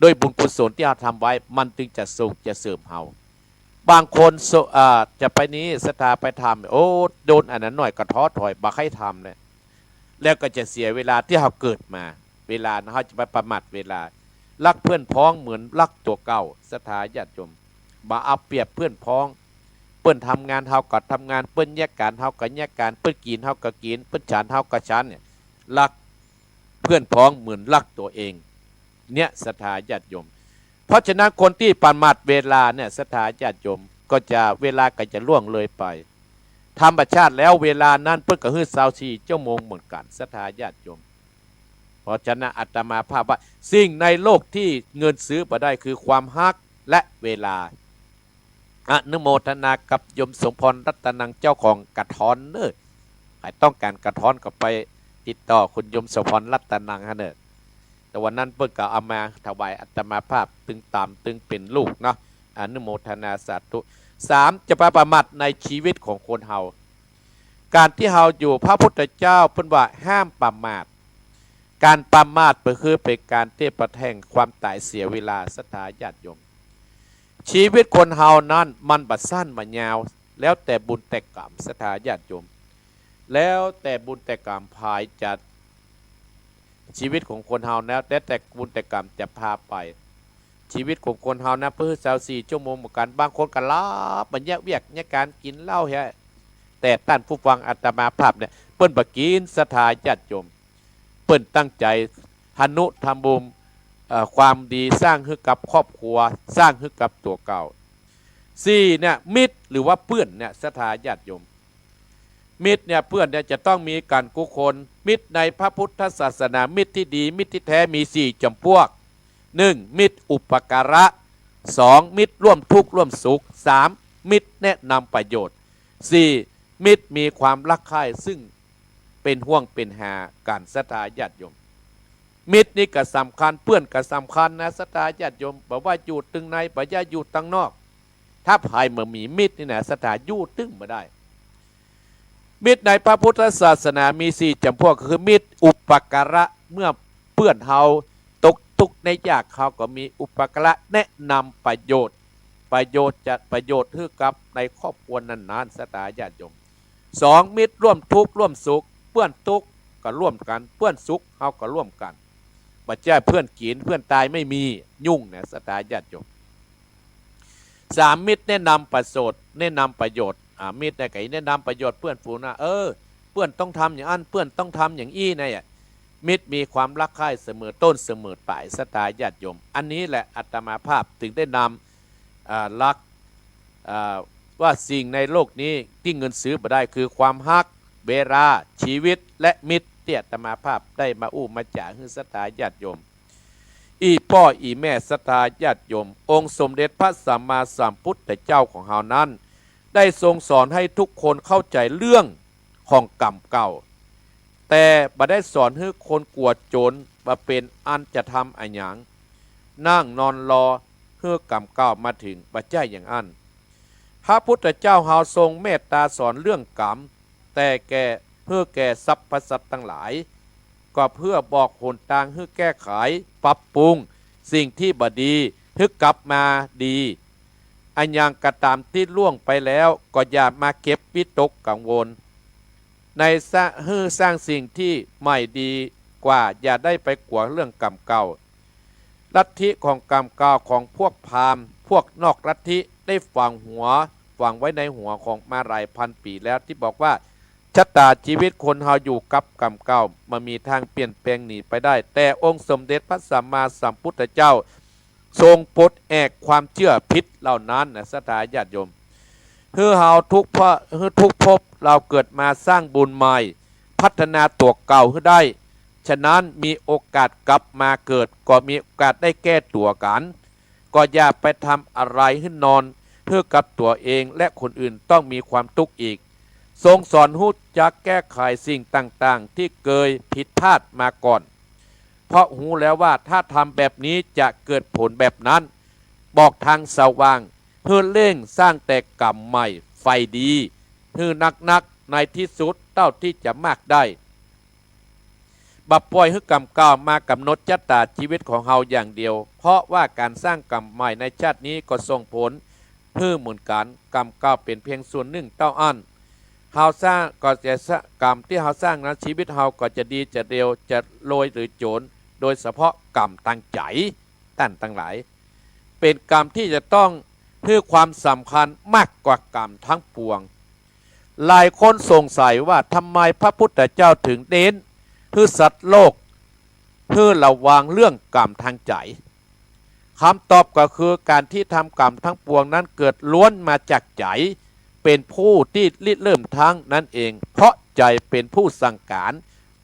โดยบุญกุศลที่เราทำไว้มันจึงจะส่งจะเสริมเฮาบางคนจะไปนี้ศรัทธาไปทำโอ้โดนอันนั้นหน่อยก็ท้อถอยบ่ให้ทำเลยแล้วก็จะเสียเวลาที่เราเกิดมาเวลาเราจะไปประมาทเวลารักเพื่อนพ้องเหมือนรักตัวเก่าศรัทธาญาติโยมบ่เอาเปรียบเพื่อนพ้องเปิ้นทำงานเฮาก็ทำงานเปิ้นแยกการเฮาก็แยกการเปิ้นกินเฮาก็กินเปิ้นฉันเฮาก็ฉันเนี่ยรักเพื่อนพ้องเหมือนรักตัวเองเนี่ยศรัทธาญาติโยมเพราะฉะนั้นคนที่ประมาทเวลาเนี่ยศรัทธาญาติโยมก็จะเวลาก็จะล่วงเลยไปธรรมชาติแล้วเวลานั้นเพิ่นก็ฮื้อ24ชั่วโมงเหมือนกันศรัทธาญาติโยมเพราะฉะนั้นอาตมาภาพว่าสิ่งในโลกที่เงินซื้อบ่ได้คือความฮักและเวลาอนุโมทนากับยมสมพรรัตนังเจ้าของกระท้อนเนอใครต้องการกระท้อนก็ไปติดต่อคุณยมสมพรรัตนังฮะเนอแต่วันนั้นเพิ่นก็เอามาถวายอาตมาภาพตึงตามตึงเป็นลูกเนาะอนุโมทนาสาธุ3จะประมาทในชีวิตของคนเฮาการที่เฮาอยู่พระพุทธเจ้าเพิ่นว่าห้ามประมาทการประมาทก็คือเป็นการที่ประแทงความตายเสียเวลาศรัทธาญาติโยมชีวิตคนเฮานั้นมันบัดสั้นบัดยาวแล้วแต่บุญแต่กรรมศรัทธาญาติโยมแล้วแต่บุญแต่กรรมพายจัดชีวิตของคนเฮาแล้วแต่บุญแต่กรรมจะพาไปชีวิตของคนเฮานะเพื่อ24ชั่วโมงเหมือนกันบางคนก็ลาบมันแยกเวียกเนี่ยการกินเหล้าแฮะแต่ท่านผู้ฟังอาตมาภาพเนี่ยเปิ้นบ่กินศรัทธาญาติโยมเปิ้นตั้งใจทนุทำบุญความดีสร้างให้กับครอบครัวสร้างให้กับตัวเก่า4เนี่ยมิตรหรือว่าเพื่อนเนี่ยศรัทธาญาติโยมมิตรเนี่ยเพื่อนเนี่ยจะต้องมีการกุศลมิตรในพระพุทธศาสนามิตรที่ดีมิตรที่แท้มี4จำพวก1มิตรอุปการะ2มิตรร่วมทุกข์ร่วมสุข3มิตรแนะนำประโยชน์4มิตรมีความรักใคร่ซึ่งเป็นห่วงเป็นหาการศรัทธาญาติโยมมิตรนี่ก็สำคัญเพื่อนก็สำคัญนะศรัทธาญาติโยมบอกว่าอยู่ตึงในบ่อย่าอยู่ตั้งนอกถ้าภายเมื่อมีมิตรนี่นะศรัทธาอยู่ตึงมาได้มิตรในพระพุทธศาสนามี4จำพวกคือมิตรอุปการะเมื่อเพื่อนเฮาตกทุกข์ในยากเขาก็มีอุปการะแนะนำประโยชน์จัดประโยชน์ให้กับในครอบครัวนั้นๆศรัทธาญาติโยม2มิตรร่วมทุกข์ร่วมสุขเพื่อนทุกข์ก็ร่วมกันเพื่อนสุขเฮาก็ร่วมกันบ่ใช่เพื่อนกินเพื่อนตายไม่มียุ่งนะศรัทธาญาติโยม3มิตรแนะนำประโยชน์แนะนำประโยชน์มิตรได้ไก่แนะนำประโยชน์เพื่อนฝูงนะเพื่อนต้องทำอย่างนั้นเพื่อนต้องทำอย่างอี้นะมิตรมีความรักใคร่เสมอต้นเสมอปลายศรัทธาญาติโยมอันนี้แหละอาตมาภาพถึงได้นำรักว่าสิ่งในโลกนี้ที่เงินซื้อบ่ได้คือความฮักเวลาชีวิตและมิตรที่อาตมาภาพได้มาอู้มาจ่าให้ศรัทธาญาติโยมอีพ่ออีแม่ศรัทธาญาติโยมองค์สมเด็จพระสัมมาสัมพุทธเจ้าของเฮานั้นได้ทรงสอนให้ทุกคนเข้าใจเรื่องของกรรมเก่าแต่บ่ได้สอนให้คนกลัวโจรมาเป็นอันจะทำอันหยังนั่งนอนรอเพื่อกรรมเก่ามาถึงบ่ใช่อย่างอันพระพุทธเจ้าเฮาทรงเมตตาสอนเรื่องกรรมแต่เพื่อแก่สรรพสัตว์ทั้งหลายก็เพื่อบอกหนทางให้แก้ไขปรับปรุงสิ่งที่บ่ดีให้กลับมาดีอันยังกระตามที่ล่วงไปแล้วก็อย่ามาเก็บวิตกกังวล ในสร้างสิ่งที่ไม่ดีกว่าอย่าได้ไปกลัวเรื่องกรรมเก่าลัทธิของกรรมเก่าของพวกพราหมณ์พวกนอกลัทธิได้ฝังไว้ในหัวของมาหลายพันปีแล้วที่บอกว่าชะตาชีวิตคนเฮาอยู่กับกรรมเก่ามันมีทางเปลี่ยนแปลงหนีไปได้แต่องค์สมเด็จพระสัมมาสัมพุทธเจ้าทรงปลดแอกความเชื่อผิดเหล่านั้นนะศรัทธาญาติโยมเพื่อเฮาทุกภพเราเกิดมาสร้างบุญใหม่พัฒนาตัวเก่าให้ได้ฉะนั้นมีโอกาสกลับมาเกิดก็มีโอกาสได้แก้ตัวกันก็อย่าไปทำอะไรให้นอนเพื่อกับตัวเองและคนอื่นต้องมีความทุกข์อีกทรงสอนให้จักแก้ไขสิ่งต่างๆที่เคยผิดพลาดมาก่อนเพราะหูแล้วว่าถ้าทำแบบนี้จะเกิดผลแบบนั้นบอกทางสว่างเพื่อเร่งสร้างแต่กรรมใหม่ไฟดีเพื่อนักในที่สุดเท่าที่จะมากได้บับปล่อยให้กรรมเก่ามากำหนดชะตาชีวิตของเฮาอย่างเดียวเพราะว่าการสร้างกรรมใหม่ในชาตินี้ก็ส่งผลเพื่อเหมือนกันกรรมเก่าเป็นเพียงส่วนหนึ่งเต้าอันเฮาสร้างก็จะกรรมที่เฮาสร้างนั้นชีวิตเฮาก็จะดีจะเร็วจะรวยหรือโจรโดยเฉพาะกรรมตั้งใจตั้งหลายเป็นกรรมที่จะต้องเพื่อความสำคัญมากกว่ากรรมทั้งปวงหลายคนสงสัยว่าทำไมพระพุทธเจ้าถึงเน้นเพื่อสัตว์โลกเพื่อระวังเรื่องกรรมทางใจคำตอบก็คือการที่ทำกรรมทั้งปวงนั้นเกิดล้วนมาจากใจเป็นผู้ที่ริเริ่มทั้งนั่นเองเพราะใจเป็นผู้สั่งการ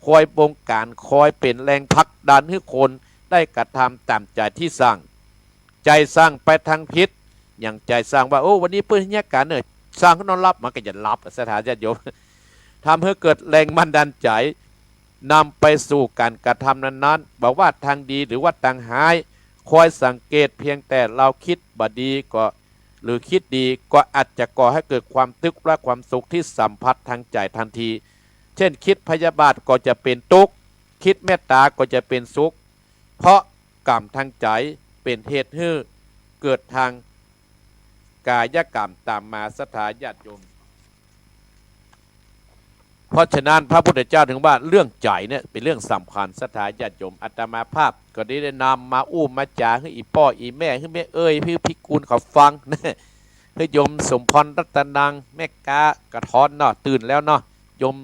คอยบงการคอยเป็นแรงผลักดันให้คนได้กระทำตามใจที่สั่งใจสั่งไปทางพิษอย่างใจสั่งว่าโอ้วันนี้เพื่อนเนี้ยกันเนี่ยสร้างก็นอนรับมันก็จะรับสถานญาติโยมทำให้เกิดแรงบันดาลใจนำไปสู่การกระทำนั้นๆบอกว่าทางดีหรือว่าทางหายคอยสังเกตเพียงแต่เราคิดบดีก็หรือคิดดีก็อาจจะก่อให้เกิดความทุกข์และความสุขที่สัมผัสทางใจทันทีเช่นคิดพยาบาทก็จะเป็นทุกข์คิดเมตตาก็จะเป็นสุขเพราะกรรมทางใจเป็นเหตุให้เกิดทางกายกรรมตามมาศรัทธาญาติโยมเพราะฉะนั้นพระพุทธเจ้าถึงว่าเรื่องใจเนี่ยเป็นเรื่องสำคัญศรัทธาญาติโยมอาตมาภาพก็ได้นำมาอู้มาจาให้อีพ่ออีแม่ให้แม่เอ้ยพี่พิกูลเขาฟังนะให้โยมสมพรรัตนังแม่กากระท้อนเนาะตื่นแล้วเนาะโยม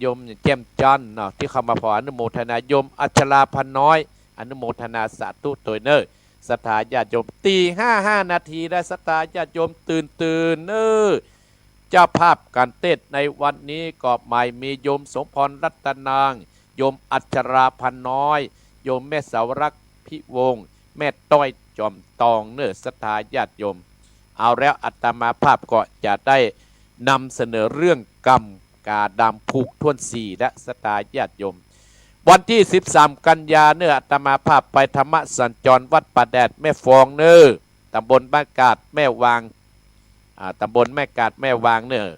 โยมแจ่มจันเนาะที่เข้ามาพออนุโมทนาโยมอัชราพันน้อยอนุโมทนาสาธุตัวเนอศรัทธาญาติโยมตี5 นาทีได้ศรัทธาญาติโยมตื่นเนอเจ้าภาพการเต้นในวันนี้ก็ใหม่มีโยมสมพรรัตนางโยมอัชราพันน้อยโยมแม่สาวรักพิวงศ์แม่ต้อยจอมตองเนอศรัทธาญาติโยมเอาแล้วอาตมาภาพก็จะได้นำเสนอเรื่องกรรมกาดำผูกท่วนสี่และศรัทธาญาติโยมวันที่13 กันยาเนออาตมาภาพไปธรรมสัญจรวัดป่าแดดแม่ฟองเนอตำบลบ้านกาดแม่วางตำบลแม่กาดแม่วางเนอ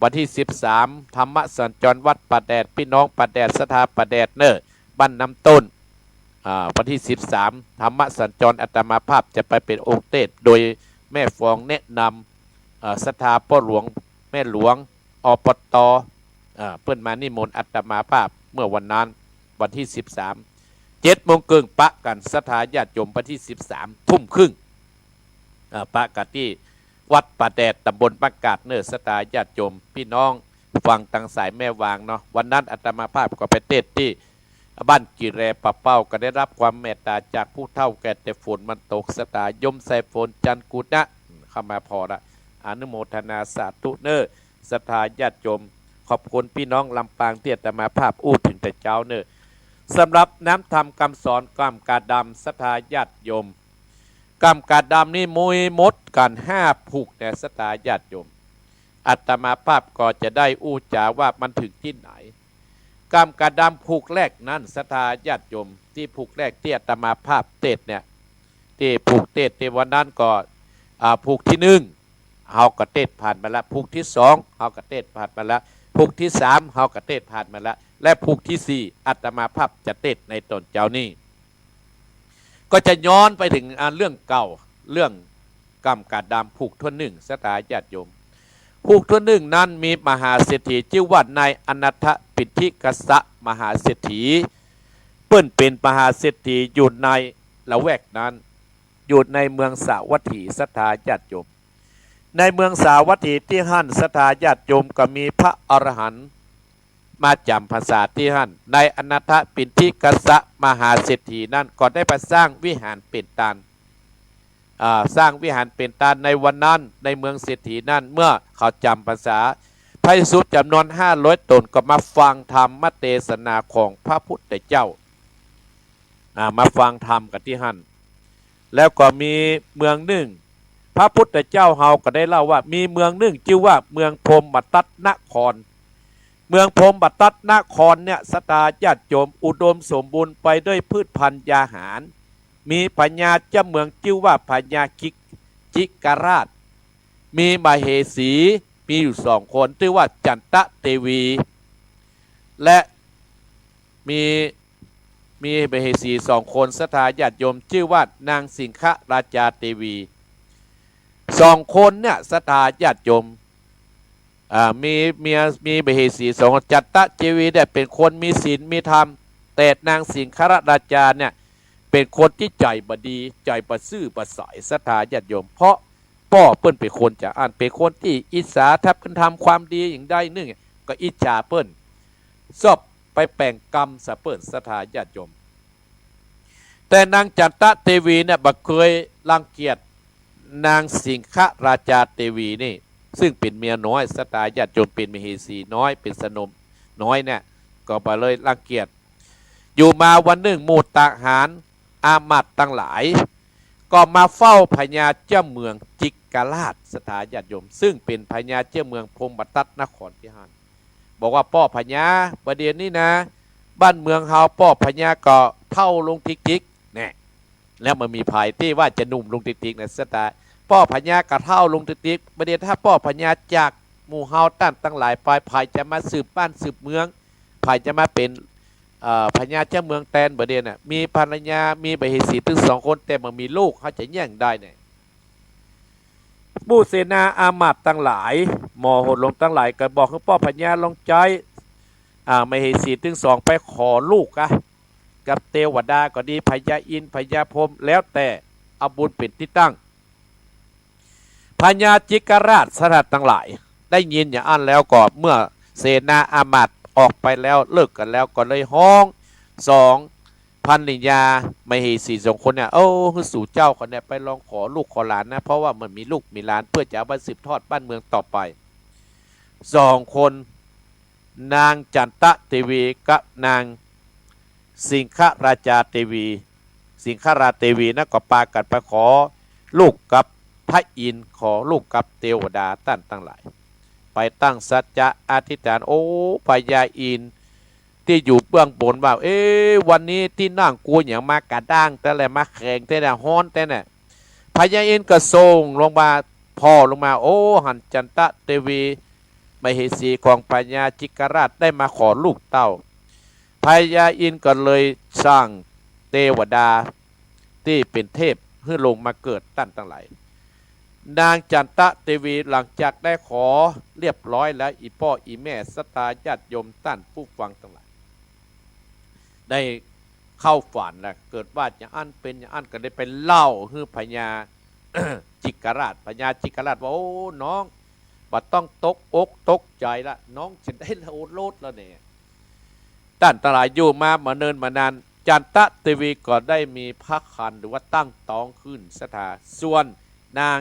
วันที่13ธรรมสัญจรวัดป่าแดดพี่น้องป่าแดดศรัทธาป่าแดดเนอบ้านน้ำต้นวันที่13ธรรมสัญจรอาตมาภาพจะไปเป็นองค์เทศโดยแม่ฟองแนะนำศรัทธาพ่อหลวงแม่หลวงอปตเพื่อนมานิมนต์อาตมาภาพเมื่อวันนั้นวันที่13 7 โมงครึ่งปะกันศรัทธาญาติโยมวันที่13 ทุ่มครึ่งปะกันที่วัดป่าแดดตำบลบ้านกาดเนอศรัทธาญาติโยมพี่น้องฟังตังสายแม่วางเนาะวันนั้นอาตมาภาพก็ไปเทศที่บ้านกิเรปะเป้าก็ได้รับความเมตตาจากผู้เฒ่าแก่แต่ฝนมันตกศรัทธายมใส่ฝนจันกุฎนะเข้ามาพอละอนุโมทนาสาธุเนอศรัทธาญาติโยมขอบคุณพี่น้องลำปางที่อาตมาภาพอู้ถึงแต่เจ้าเนอสำหรับน้ำธรรมคำสอนกรรมกาดำศรัทธาญาติโยมกรรมกาดำนี่มวยมดกัน5 ผูกแต่ศรัทธาญาติโยมอาตมาภาพก็จะได้อู้จาว่ามันถึงที่ไหนกรรมกาดำผูกแรกนั้นศรัทธาญาติโยมที่ผูกแรกที่อาตมาภาพเทศเนี่ยที่ผูกเทศในวันนั้นก็ผูกที่1เฮากระเทศผ่านมาแล้วผูกที่2เฮากระเทศผ่านมาแล้วผูกที่3เฮากระเทศผ่านมาแล้วและผูกที่4อาตมาภาพจะเทศในตอนเจ้านี้ก็จะย้อนไปถึงเรื่องเก่าเรื่องกรรมกาดำผูกท่วน1ศรัทธาญาติโยม ฮูกตัวหนึ่งนั้นมีมหาเศรษฐีชื่อว่านายอนันทปิฎกษะมหาเศรษฐีเปิ้นเป็นมหาเศรษฐีอยู่ในละแวกนั้นอยู่ในเมืองสาวัตถีศรัทธาญาติโยมในเมืองสาวัตถีที่หั่นศรัทธาญาติโยมก็มีพระอรหันต์มาจำพรรษาที่หั่นในอนันทปิฎกษะมหาเศรษฐีนั้นก็ได้ไปสร้างวิหารเป็นตานสร้างวิหารเป็นตานในวันนั้นในเมืองเศรษฐีนั้นเมื่อเขาจำพรรษาพระภิกษุจำนวน500 ตนก็มาฟังธรรมเทศนาของพระพุทธเจ้ามาฟังธรรมกันที่หั่นแล้วก็มีเมืองหนึ่งพระพุทธเจ้าเฮาก็ได้เล่าว่ามีเมืองหนึ่งชื่อว่าเมืองพรหมทัตนครเมืองพรหมทัตนครเนี่ยศรัทธาญาติโยมอุดมสมบูรณ์ไปด้วยพืชพันธุ์ยาหารมีพญาเจ้าเมืองชื่อว่าพญาจิกราชมีมเหสีมีอยู่2 คนชื่อว่าจันตะเทวีและมีมเหสี2 คนศรัทธาญาติโยมชื่อว่านางสิงคราชาเทวี2 คนเนี่ยศรัทธาญาติโยมมีมเหสี2 คนจันตะเทวีเนี่ยเป็นคนมีศีลมีธรรมแต่นางสิงคราชาเนี่ยเป็นคนที่ใจบดีใจประซื่อประสายศรัทธาญาติโยมเพราะพ่อเปิ้นเป็นคนจะเป็นคนที่อิจฉาทับกันทำความดีอย่างใดนึงก็อิจฉาเปิ้นชอบไปแป่งกรรมสะเปิ้นศรัทธาญาติโยมแต่นางจันตะเทวีเนี่ยบ่เคยรังเกียจนางสิงคราชาเทวีนี่ซึ่งเป็นเมียน้อยศรัทธาญาติโยมเป็นมเหสีน้อยเป็นสนมน้อยเนี่ยก็บ่เลยรังเกียจอยู่มาวันหนึ่งหมู่ทหารอามัดตั้งหลายก็มาเฝ้าพญาเจ้าเมืองจิกราชศรัทธาญาติโยมซึ่งเป็นพญาเจ้าเมืองพรหมทัตนครที่หั่นบอกว่าป้อพญาประเดี๋ยวนี้นะบ้านเมืองเฮาป้อพญาก็เท่าลงทิกเนี่ยแล้วมันมีภายที่ว่าจะนุ่มลงทิกนะศรัทธาป้อพญากระเท่าลงทิกประเดี๋ยวถ้าป้อพญาจากหมู่เฮาตั้งหลายปลายภายจะมาสืบบ้านสืบเมืองภายจะมาเป็นพญาเจ้าเมืองแตนประเดี๋ยวน่ะมีภรรยามีมเหสีถึง2 คนแต่มันมีลูกเขาจะแย่งได้เนี่ยมู่เสนาอามาตย์ตั้งหลายหมอโหดลงตั้งหลายก็บอกให้ป้อพญาลงใจมเหสีถึง2ไปขอลูกกับเทวดาก็ดีพญาอินทร์พญาพรหมแล้วแต่เอาบุญเป็นที่ตั้งพญาจิกราชสหัสตั้งหลายได้ยินอย่างอันแล้วก็เมื่อเสนาอามาตย์ออกไปแล้วเลิกกันแล้วก็เลยห้อง2พันนิยามเหสี2 คนเนี่ยสู่เจ้าคนเนี่ยไปลองขอลูกขอหลานนะเพราะว่ามันมีลูกมีหลานเพื่อจะเอาไปสืบทอดบ้านเมืองต่อไป2 คนนางจันตะเทวีกับนางสิงคราชาเทวีสิงคราชเทวีนะก็ปากันไปขอลูกกับพระอินทร์ขอลูกกับเทวดาตั้งหลายไปตั้งสัจจะอธิษฐานพญาอินทร์ที่อยู่เบื้องบนว่าวันนี้ที่นั่งกูอย่างมากระด้างแต่ละมาแข่งแต่ละฮ้อนแต่เนี่ยพญาอินทร์ก็ส่งลงมาพ่อลงมาหันจันตะเทวีมเหสีของพญาจิกราชได้มาขอลูกเต้าพญาอินทร์ก็เลยสร้างเทวดาที่เป็นเทพให้ลงมาเกิดตั้งหลายนางจันตะเทวีหลังจากได้ขอเรียบร้อยแล้วอีพ่ออีแม่ศรัทธาญาติโยมผู้ฟังทั้งหลายได้เข้าฝันแล้วเกิดว่าอย่างอันเป็นอย่างอันก็ได้ไปเล่าให้พญา จิกราชพญาจิกราชว่าน้องบัดต้องตกอกตกใจละน้องจะได้โลดแล้วเนี่ยตั้งหลายอยู่มาเนินมานานจันตะเทวีก็ได้มีพระคันหรือว่าตั้งท้องขึ้นศรัทธาส่วนนาง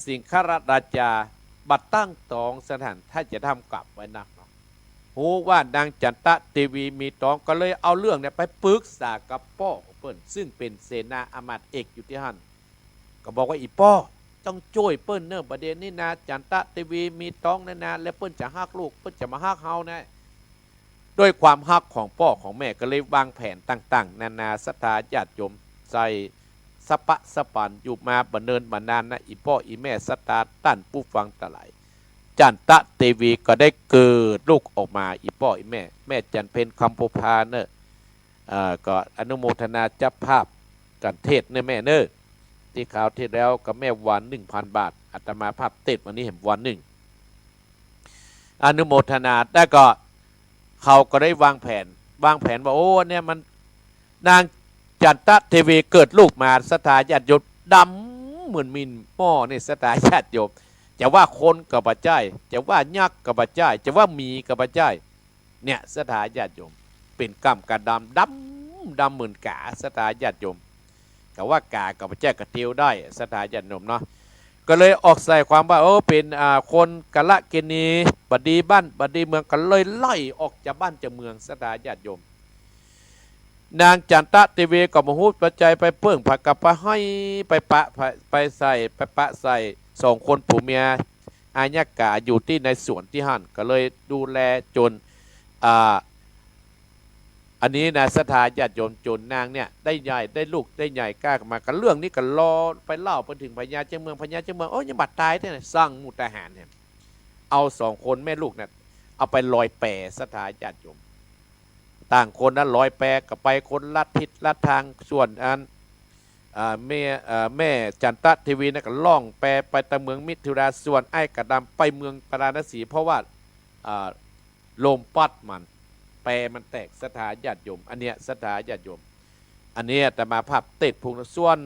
สิงคราชาบัดตั้งท้องสถานถ้าจะทำกลับไว้นักหูว่านางจันตะเทวีมีท้องก็เลยเอาเรื่องเนี่ยไปปรึกษากับพ่อของเปิ้นซึ่งเป็นเสนาอามาตย์เอกอยู่ที่หั่นก็บอกว่าอีพ่อต้องช่วยเปิ้นเนอะประเด็นนี้นะจันตะเทวีมีท้องนานๆแล้วเปิ้นจะฮักลูกเปิ้นจะมาฮักเฮานะด้วยความฮักของพ่อของแม่ก็เลยวางแผนต่างๆนานาศรัทธาญาติโยมใจสปะสปันอยู่มาบันเนินมานานนะอีพ่ออีแม่ศรัทธาผู้ฟังตะไหลจันตะเทวีก็ได้เกิดลูกออกมาอีพ่ออีแม่จันเพ็ญคำโพพาเนอะก็อนุโมทนาเจ้าภาพกันเทศเนอะแม่เนอะ ที่คราวที่แล้วกับแม่วัน1,000 บาทอาตมาภาพติดวันนี้เห็นวันหนึ่งอนุโมทนาแต่ก็เขาก็ได้วางแผนว่าโอ้เนี่ยมันนางจันทเทวีเกิดลูกมาสถาญาติโยมดำเหมือนมินหม้อนี่สถาญาติโยมจะว่าคนกับปัจจัยจะว่ายักษ์กับปัจจัยจะว่ามีกับปัจจัยเนี่ยสถาญาติโยมเป็นกรรมกระดำเหมือนกาสถาญาติโยมกับว่ากากับปัจจัยกระเทียวได้สถาญาติโยมเนาะก็เลยออกใส่ความว่าเป็นคนกะละเกณีบดีบ้านบดีเมืองกันเลยไล่ออกจากบ้านจากเมืองสถาญาติโยมนางจันทเทวีก็มาหูปัจจัยไปเพิ่งผักกับไปให้ไปปะไปใส่ไปปะใส่2 คนผัวเมียอาญากาอยู่ที่ในสวนที่หั่นก็เลยดูแลจนอันนี้นะสถาญาติโยมจนนางเนี่ยได้ใหญ่ได้ลูกได้ใหญ่กล้ามากันเรื่องนี้ก็รอไปเล่าไปถึงพญาเจ้าเมืองโอ้ยยังบัดตายได้สร้างมุตหารเนี่ยเอา2 คนแม่ลูกเนี่ยเอาไปลอยแปสถาญาติโยมต่างคนนั้นลอยแปกับไปคนลัดทิศลัดทางส่วนอันแม่จันทเทวีนะก็ล่องแปไปตะเมืองมิถิราส่วนไอ้กระดำไปเมืองปราณสีเพราะว่าลมปัดมันแปมันแตกสถาญาติโยมอันเนี้ยสถาญาติโยมอันนี้แต่มาภาพติดพุงส่วน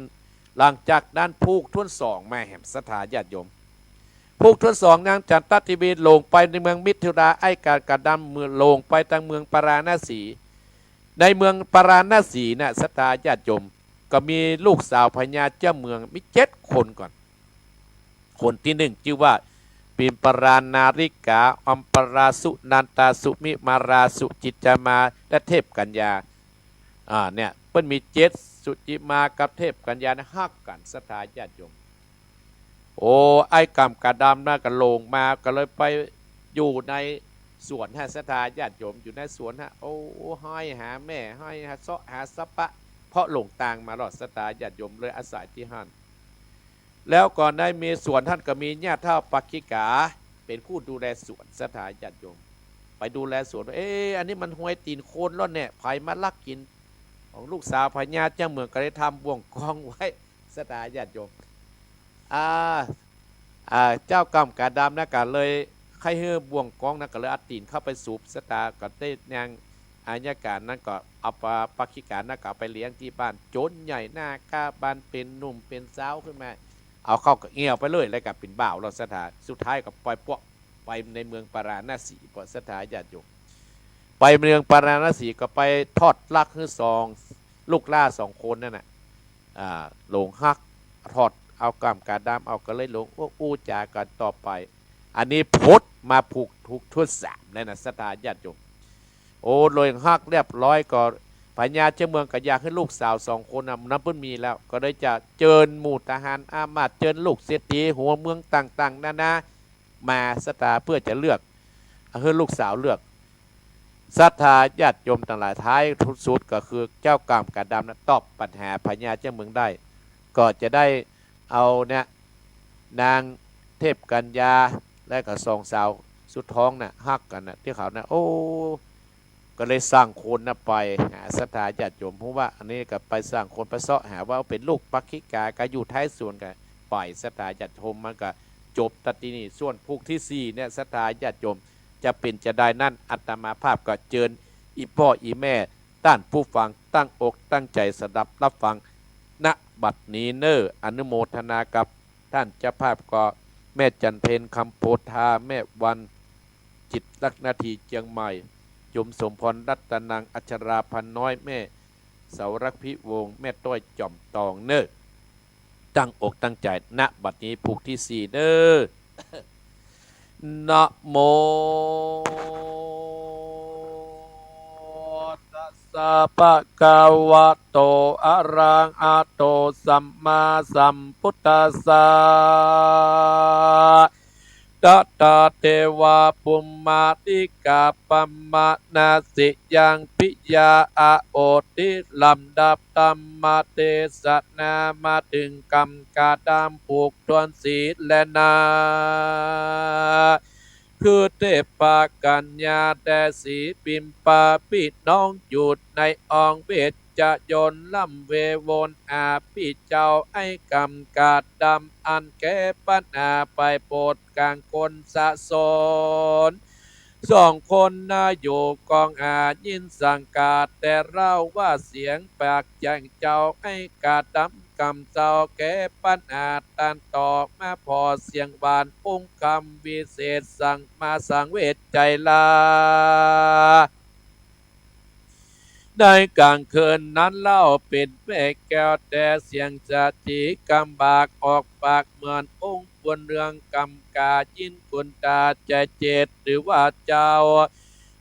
หลังจากด้านพูกทุ่น2มาแห่มสถาญาติโยมพูกทุ่น2นางจันทเทวีลงไปในเมืองมิถิราไอ้กระดำเมืองลงไปทางเมืองปราณสีในเมืองปราณสีน่ะสถาญาติโยมก็มีลูกสาวพญาเจ้าเมืองมี7 คนก่อนคนที่1ชื่อว่าปิมปรานาริกาอัมปราสุนันตาสุมิมาราสุจิตจามาและเทพกัญญาเนี่ยเพิ่นมี7สุจิมากับเทพกัญญานะฮักกันสถาญาติโยมโอ้ไอ้กำกระดำน่าก็ลงมาก็เลยไปอยู่ในสวนฮะสถาญาติโยมอยู่ในสวนฮะโอ้ให้หาแม่ให้หาเสาะหาสะปะเพราะหลงต่างมาหลอดสตาญาติโยมเลยอาศัยที่หั่นแล้วก่อนได้มีสวนท่านก็มีญาติเท่าปักขิกาเป็นผู้ดูแลสวนสถาญาติโยมไปดูแลสวนอันนี้มันห้วยตีนโคนแล้วเนี่ยไผ่มาลักกินของลูกสาวพญาเจ้าเมืองก็ได้ทำบ่วงกองไว้สถาญาติโยมเจ้ากรรมกาดำนะก็เลยใครเฮือบ่วงกองนะก็เลยอัดตีนเข้าไปสูบสตาก็ได้นางอาญาการนั่นก็เอาปักขิการนั่นก็ไปเลี้ยงที่บ้านโจนใหญ่หน้ากาบ้านเป็นหนุ่มเป็นสาวขึ้นมาเอาเข้ากับเงี้ยวไปเลยแล้วก็เป็นบ่าวเราสถานสุดท้ายก็ปล่อยพวกไปในเมืองปาราณสีปสถานญาติโยมไปเมืองปาราณสีก็ไปทอดลักคือ2 ลูกล่า2 คนนั่นน่ะหลงฮักทอดเอากรรมการดำเอาก็เลยหลงอู้จากันต่อไปอันนี้พุทธมาผูกทุกทุก3แล้วนะสถานญาติโยมโอ้ลอยฮักเรียบร้อยก็พญาเจ้าเมืองก็อยากให้ลูกสาว2 คนน้ำเพิ่นมีแล้วก็ได้จะเจิญหมู่ทหารอามาตย์เจิญลูกเศรษฐีหัวเมืองต่างๆนานามาสตาเพื่อจะเลือกให้ลูกสาวเลือกศรัทธาญาติโยมต่างหลายท้ายทุดสุดก็คือเจ้ากรรมกระดำนะตอบปัญหาพญาเจ้าเมืองได้ก็จะได้เอาเนี่ยนางเทพกัญญาและก็2 สาวสุดท้องน่ะฮักกันน่ะที่เขานะโอ้ก็เลยสร้างคนนะไปหาสถาญาติโยมเพราะว่าอันนี้ก็ไปสร้างคนไปเสาะหาว่าเป็นลูกปักขิกาก็อยู่ท้ายสวนกันปล่อยสถาญาติโยมมันก็จบตัดที่นี่ส่วนพวกที่4เนี่ยสถาญาติโยมจะเป็นจะได้นั่นอัตมาภาพก็เจิญอีพ่ออีแม่ต้านผู้ฟังตั้งอกตั้งใจสดับรับฟังณบัดนี้เนออนุโมทนากับท่านเจ้าภาพก็แม่จันเพนคำโพธาแม่วันจิตลักนาทีเชียงใหม่ยมสมพรรัตนังอัชราพันน้อยแม่เสารักพิวงแม่ต้อยจอมตองเนอตั้งอกตั้งใจณบัดนี้ผูกที่4เนอนะโมตัสสะภะคะวะโตอะระหะโตสัมมาสัมพุทธัสสะตตาเทวาปุมมาติกาปัมมานาสิยังปิยาอาโอติลำดับตัมมาเตสนามาถึงกรรมกาดามผูกทวนศีลและนาคือเทพกัญญาแต่สีปิมปาปิน้องจุดในองเวท จะยนล่ำเววนอาพี่เจ้าไอ้กำกาดดำอันแก้ปัญหาไปโปรดกลางคนสะสนสองคนน่าอยู่กองอายินสังกาดแต่เราว่าเสียงปากแจ้งเจ้าไอ้กาดดำกำเจ้าแก้ปัญหาตันต่อมาพอเสียงบานองค์คำวิเศษสั่งมาสังเวชใจลาในกลางคืนนั้นเล่าเป็นแม่แก้วแต่เสียงจะจีกำบากออกปากเหมือนองค์บนเรื่องกำกายินกุนตาใจเจตหรือว่าเจ้า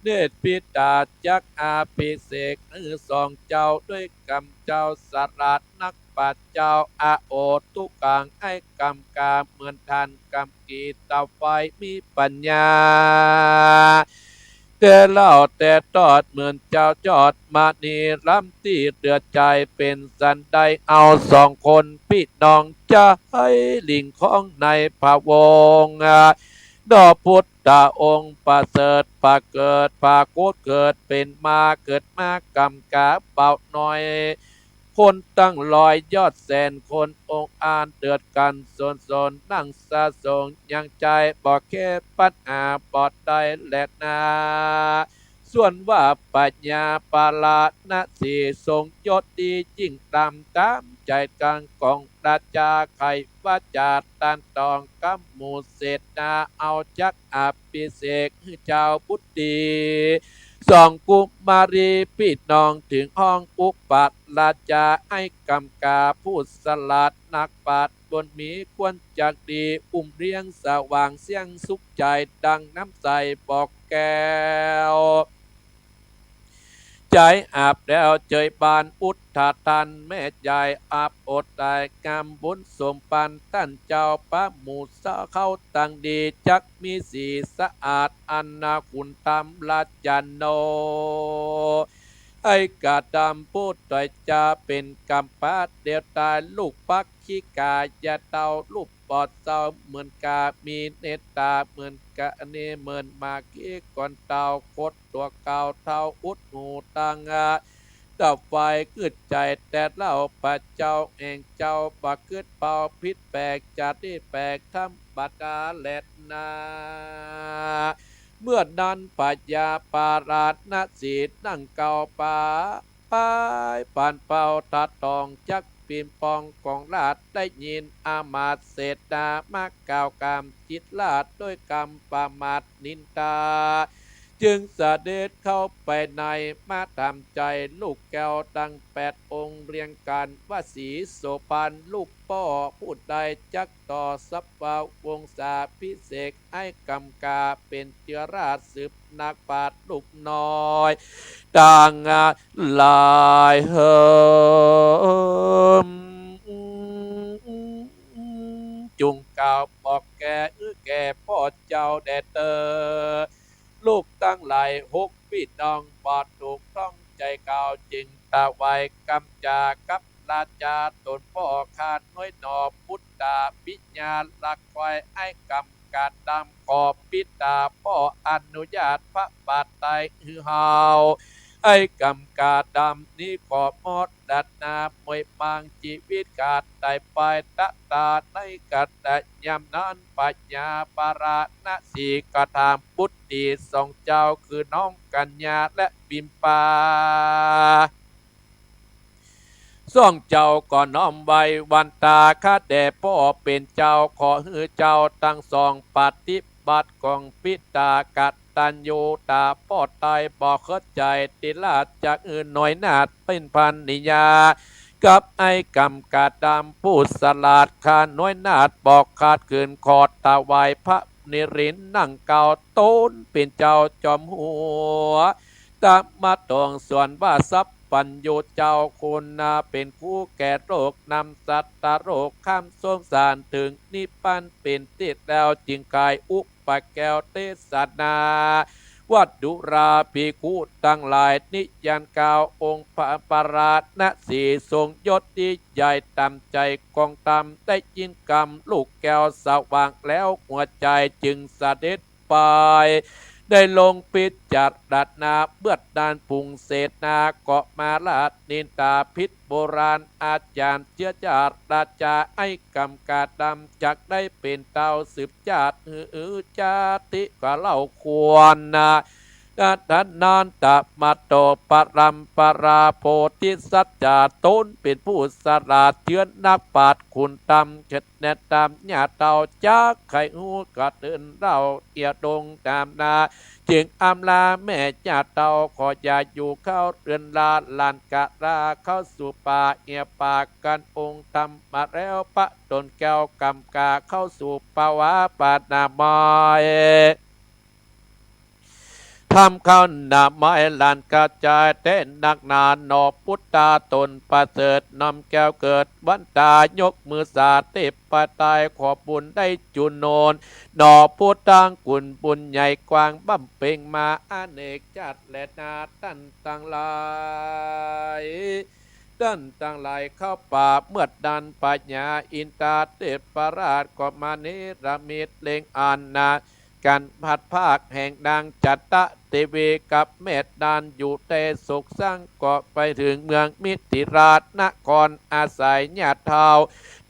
เนตรพิตาจักอาภิเษกสองเจ้าด้วยกำเจ้าสรัดนักปัดเจ้าอาโอตุกังไอ้กำกาเหมือนทันกำกีตาไฟมีปัญญาแต่เล่าแต่ตอดเหมือนเจ้าจอดมานีลำตีเดือดใจเป็นสันใดเอาสองคนพี่น้องจะให้ลิงของในพระวงศ์ดอพุทธองค์ประเสริฐประเกิดประโคตเกิดเป็นมาเกิดมากำกาเบาหน่อยคนตั้งลอยยอดแสนคนองค์อาจเดือดกันโซนนั่งสะสงยังใจบอกแค่ปัญหาปอดได้แหลกนาส่วนว่าปัญญาปาลาณสีทรงยศดียิ่งตามใจกลางกองราชาไขว่าจาตันตองกำหมูเศษนาเอาจักอภิเษกเจ้าบุตรดีสองกุมารีพี่น้องถึงห้องอุปัตราชาไอ้กำกาผู้สลัดนักปราชญ์บนมีควรจักดีอุ้มเรียงสว่างเสียงสุขใจดังน้ำใสบอกแก้วใจอาบแล้วเจยบานอุทธาตันแม่ใหญ่อาบอดได้งามบุญสมปันตั้นเจ้าปะหมูสะเข้าตั้งดีจักมีสีสะอาดอันนาคุณตำลาจันโนไอ้กาดำพูดต่อยจะเป็นกำปาเดียวตายลูกปักขี้กายาเตาลูกปอดเศร้าเหมือนกามีเนตาเหมือนกะเนเหมือนมากี้ก่อนเตาโคตรตัวเก่าเท่าอุดหูตังเต่าไฟกึดใจแต่เล่าปะเจ้าเองเจ้าปะกึดเป่าพิษแปลกจัดที่แปลกทำบัดาแลดนาเมื่อนั้นปัญญาปาราณสีนั่งเก่าป่าปายปานเป่าตัดตองจักปิมปองของราชได้ยินอามาตเศษดามากกล่าวกรรมจิตลาดด้วยกรรมปามาตนินตาจึงเสด็จเข้าไปในมาตามใจลูกแก้วดัง8 องค์เรียงกันว่าสีโสพันลูกป้อพูดใดจักต่อสัพพวงศาพิเศษให้กำกาเป็นเจือราชสืบนักปราชญ์ลูกน้อยต่างลายเฮิมจุงกล่าวบอกแก่พ่อเจ้าแดเตอลูกตั้งหลาย6 พี่น้องบอดถูกต้องใจเก่าจริงตาไวกำจากับราชาตนพ่อขาดน้อยหนอพุทธาปิญญาลักไว้ไอ้กำกาดดำขอบปิตาพ่ออนุญาตพระบาทไตหือเฮาไอ้กำกาดำนี้ขอบมอดดัดนามวยบางชีวิตกาดได้ไปตะตาในกัดแต่ยำนั้นปัญญาปาราณสีกระทำบุตรดีสองเจ้าคือน้องกัญญาและบิมปาส่องเจ้าก็น้อมไว้วันตาคาแด่พ่อเป็นเจ้าขอฮือเจ้าตั้งสองปฏิบัติของปิตากัดตันโยตาพ่อตายบอกเข้าใจติลาจากอื่นหน่อยนาดเป็นพันนิยากับไอ้กำกาดำผู้สลาดขาน้อยนาดบอกขาดขืนขอดตาไวพระนิรินนั่งเก่าต้นเป็นเจ้าจอมหัวตามมาตองส่วนว่าทรัพย์ปัญโยเจ้าคุณนาเป็นคู่แก่โรคนำสัตตโรคข้ามสงสารถึงนิพพานเป็นติดแล้วจึงกายอุปแก้วเทศนาวัดดุราภิกขุตั้งหลายนิยันกาวองค์พระปราณสีทรงยศดีใหญ่ตามใจกองตามได้ยินกรรมลูกแก้วสว่างแล้วหัวใจจึงเสด็จไป ได้ลงปิดจัดดัดนาเบื้อดานปุงเศษนาเกาะมาลาดนินตาพิษโบราณอาจารย์เชื้อจาดราจาไอ้กำกาดำจักได้เป็นเต้าสืบจาดจาติก็เล่าควรนาดันนานตะมาโตปรัมปราโพธิสัจจาต้นเป็นผู้สลาดเชื้อนักปราชญ์คุณตำเฉดแนตามญาเต่าจากไข่หูกระเดินเราเอียดงตามนาจึงอำลาแม่ญาเต่าขออย่าอยู่เข้าเรือนลาลานกะลาเข้าสู่ป่าเอียปากกันองค์ทำมาแล้วปะตนแก้วกำกาเข้าสู่ปาวะปานาไมทำข้าวหน้าไม้ลานกระจายเต้นนักนานนอพุทธาตนประเสริฐนำแก้วเกิดวันตายกมือสาเตปปตายขอบุญได้จุนโนนนอพุทธังกุลบุญใหญ่กว้างบั้มเป่งมาอเนกจัดและนาตั้นตั้งหลายตั้นตั้งหลายเข้าป่าเมื่อดันปัญญาอินตาเทพประราชก็มานิรมิตเลงอ่านนาการพัดภาคแห่งดังจัตตะเทวีกับเมตดานอยู่เตสุขสร้างก็ไปถึงเมืองมิติราชนครอาศัยญาติเทา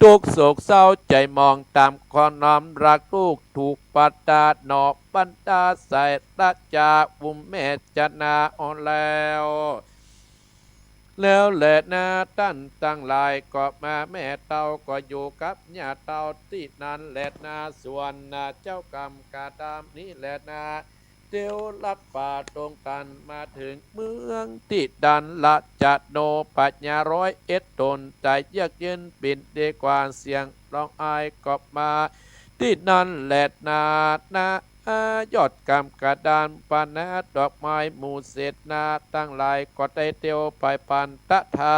ทุกโศกเศร้าใจมองตามคอน้อมรักลูกถูกปัตตาหนอบปันตาใส่ราชาบุมเมตจนาอ่อนแล้วแหละนาตั้นตั้งหลายก็มาแม่เต่าก็อยู่กับญาเต่าที่นั่นแหละนาส่วนนาเจ้ากรรมกาตามนี้แหละนาเตียวลัดป่าตรงกันมาถึงเมืองที่ดันละจัดโนปัญญา101 ตนใจเยือกเย็นปิ่นดีกว่าเสียงร้องไห้ก็มาที่นั่นแหละนายอดกำกระดานปานาดอกไม้หมู่เศษนาตั้งหลายก็ได้เตียวไปปันตะทา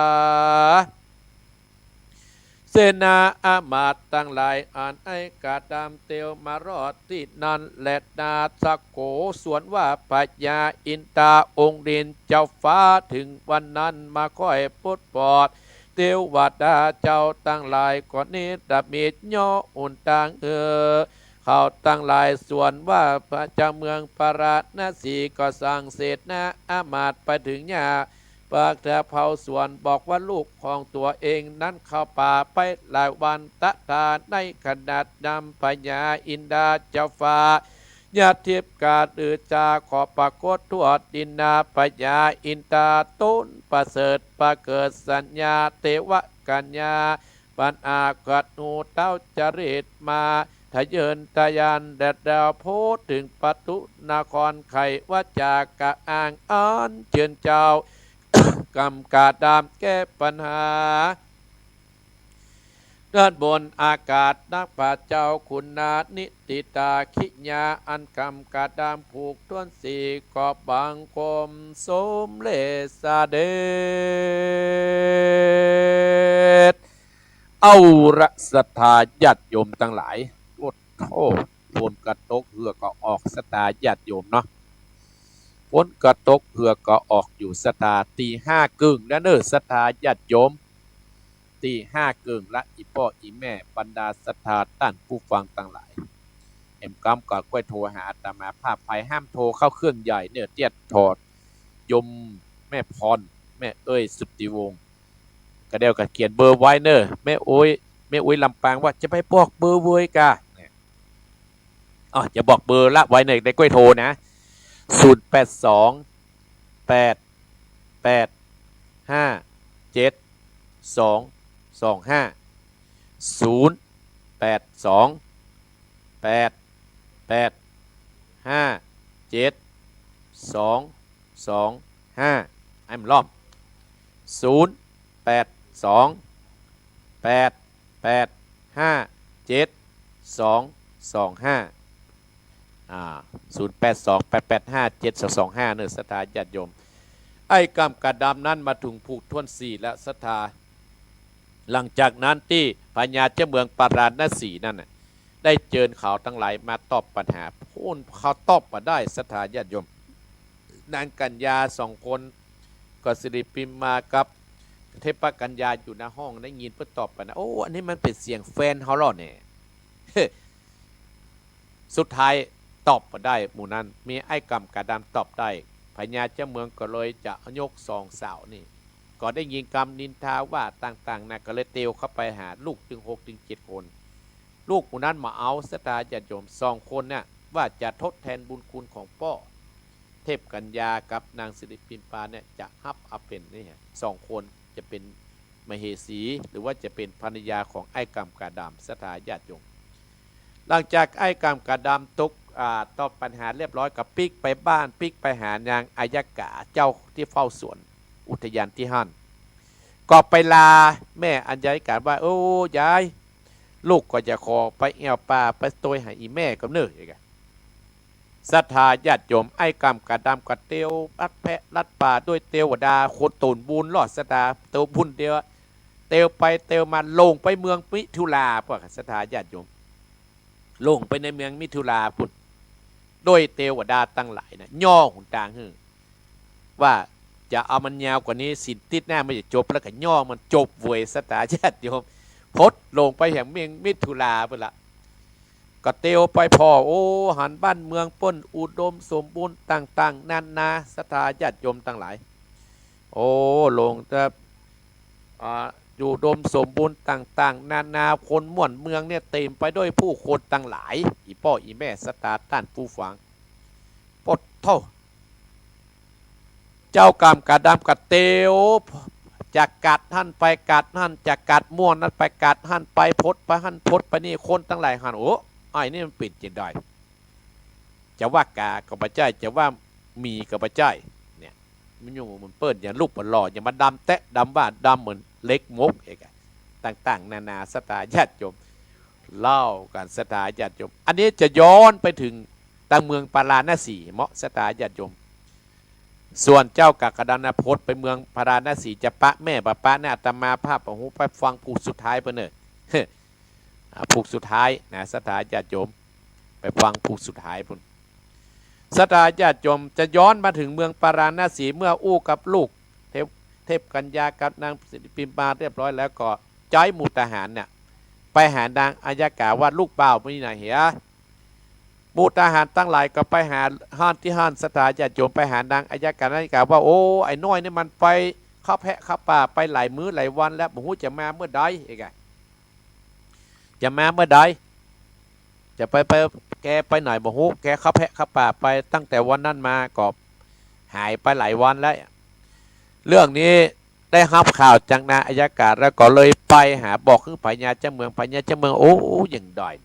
เสนาอามาตตั้งหลายอ่านไอ้กาดามเตียวมารอดที่นั่นแหละนาสักโกสวนว่าปัญญาอินตาองค์ดินเจ้าฟ้าถึงวันนั้นมาค่อยพุทธปอดเตียววัดาเจ้าตั้งหลายก่อนนี้ดับมีย่ออุ่นต่างเขาตั้งหลายส่วนว่าพระเจ้าเมืองปาราณสีก็สั่งเสร็จนะอามาตไปถึงญาปากแต่เผาส่วนบอกว่าลูกของตัวเองนั้นเข้าป่าไปหลายวันตะตาในขนาดนำปัญญาอินดาเจ้าฟ้าญาทิพกาดือจาขอปรากฏทั่วดินนาปัญญาอินตาต้นประเสริฐประเกิดสัญญาเทวกัญญาปัญอากัดนูเต้าจริตมาทะเยินทะยานแดดดาวโพดถึงปัตุนครไขว่าจากะอ่างอ้อนเชิญเจ้า กำกาดามแก้ปัญหาด้านบนอากาศนักป่าเจ้าคุณนานิติตาขิญาอันกำกาดามผูกต้นสีกอบบังคมสมเลสาเดชเอาระศรัทธาญาติโยมทั้งหลายโอ้โหฝนกระตกเหือก็ออกสตาญาติโยมเนาะฝนกระตกเหือก็ออกอยู่สตาตีห้ากึ่งนะเนอสตาญาติโยมตีห้ากึ่งละอีพ่ออีแม่บรรดาศรัทธาต้านผู้ฟังทั้งหลายเอ็มกำก็ค่อยโทรหาอาตมาภาพภัยห้ามโทรเข้าเครื่องใหญ่เนี่ยเตี้ยถอดยมแม่พรแม่เอ้ยสุทธิวงศ์ก็เดียวกับเขียนเบอร์ไว้เนอแม่โอ้ยลำปางว่าจะไปบอกเบอร์เว้ยกะอ๋อจะบอกเบอร์ละไว้ในกล้วยโทรนะ082 8 5 7 2 2 5 082 8 5 7 2 2 5ไอ้มันล้อม082 8 5 7 2 2 5 0828857225เนื้อศรัทธาญาติโยมไอ้กำกระดำนั้นมาถึงผูกท่วนสี่และศรัทธาหลังจากนั้นที่พญาเจ้าเมืองปาราณสีนั่นได้เจิญเขาทั้งหลายมาตอบปัญหาพูนเขาตอบมาได้ศรัทธาญาติโยมนางกัญญา2 คนก็สิริพิมมากับเทพกัญญาอยู่ในห้องได้ยินเพื่อตอบปัญหาโอ้อันนี้มันเป็นเสียงแฟนเขาหรอเนี่ยสุดท้าย ตอบมาได้หมู่นั้นมีไอ้กำกระดำตอบได้พญาเจ้าเมืองก็เลยจะยกสองสาวนี่ก็ได้ยินคำนินทาว่าต่างๆนะก็เลยเตียวเข้าไปหาลูกถึง6 ถึง 7 คนลูกหมู่นั้นมาเอาศรัทธาญาติโยม2 คนเนี่ยว่าจะทดแทนบุญคุณของพ่อเทพกัญญากับนางสิริปินปาเนี่ยจะฮับเอาเป็นนี่2 คนจะเป็นมเหสีหรือว่าจะเป็นภรรยาของไอ้กำกระดำศรัทธาญาติโยมหลังจากไอ้กำกระดำตกตอบปัญหาเรียบร้อยกับปิกไปบ้านปิกไปหานางอายกาเจ้าที่เฝ้าสวนอุทยานที่หั่นก็ไปลาแม่อัญญาการว่าโอ้ยายลูกก็จะขอไปแอวป่าไปตัวหาอีแม่กับเนื้ออย่างเงี้ยศรัทธาญาติโยมไอ้กำกระดำกับเตียวรัดแพะรัดป่าด้วยเตียวดาโคตนบุญรอดศรัทธาเตียวบุญเดียวเตียวไปเตียวมาลงไปเมืองมิถุลาพวกศรัทธาญาติโยมลงไปในเมืองมิถุลาพุ่นโดยเทวดาตั้งหลายนะย่อหุ่นต่างหือว่าจะเอามันยาวกว่านี้สินติดหน้าไม่จะจบแล้วก็ย่อมันจบเวยสตาญาติโยมพดลงไปแห่งเมืองมิถุลาไปละก็เตียวไปพอโอ้หันบ้านเมืองป้นอุดมสมบูรณ์ต่างๆนานาสตาญาติโยมตั้งหลายโอ้ลงจะอยู่ดมสมบูรณ์ต่างๆนานาคนม่วนเมืองเนี่ยเต็มไปด้วยผู้คนต่างหลายอีพ่ออีแม่สตาต้านผู้ฟังปดเท่าเจ้ากรรมกระดำกระเตียวจะกัดท่านไปกัดท่านจะกัดม่วนนั้นไปกัดท่านไปพดไปท่านพดไปนี่คนตั้งหลายหันโอ้ไอ้นี่มันปิดจิตได้จะว่ากากับปัจจัยจะว่ามีกับปัจจัยเนี่ยมันอยู่มันเปิดอย่างลูกมันหล่ออย่างมาดำแตะดำบ้านดำเหมือนเล็กมกเองต่างๆนานาสตาญาติโยมเล่ากันสตาญาติโยมอันนี้จะย้อนไปถึงตังเมืองปาราณสีเหมาะสตาญาติโยมส่วนเจ้ากากระดานพจน์ไปเมืองปาราณสีจะปะแม่ปะปะเนี่ยตมาภาพของหูไปฟังผูกสุดท้ายไปเนอะผูกสุดท้ายนะสตาญาติโยมไปฟังผูกสุดท้ายพุ่นสตาญาติโยมจะย้อนมาถึงเมืองปาราณสีเมื่ออู้กับลูกเทพกัญญากับนางสิริปิมปาเรียบร้อยแล้วก็จ้อยหมู่ทหารเนี่ยไปหานางอายกาว่าลูกเบาไม่น่าเหียหมู่ทหารตั้งหลายก็ไปหาห้านที่ห้านสถาญาติโยมไปหานางอายกาอายกาว่าโอ้ไอ้น้อยนี่มันไปเข้าแพะเข้าป่าไปหลายมื้อหลายวันแล้วบ่ฮู้จะมาเมื่อใดเองจะมาเมื่อใดจะไปแกไปไหนบ่ฮู้แกเข้าแพะเข้าป่าไปตั้งแต่วันนั้นมาก็หายไปหลายวันแล้วเรื่องนี้ได้รับข่าวจากนางอายกาแล้วก็เลยไปหาบอกคือพญาเจ้าเมืองพญาเจ้าเมืองโอ้อย่างดอย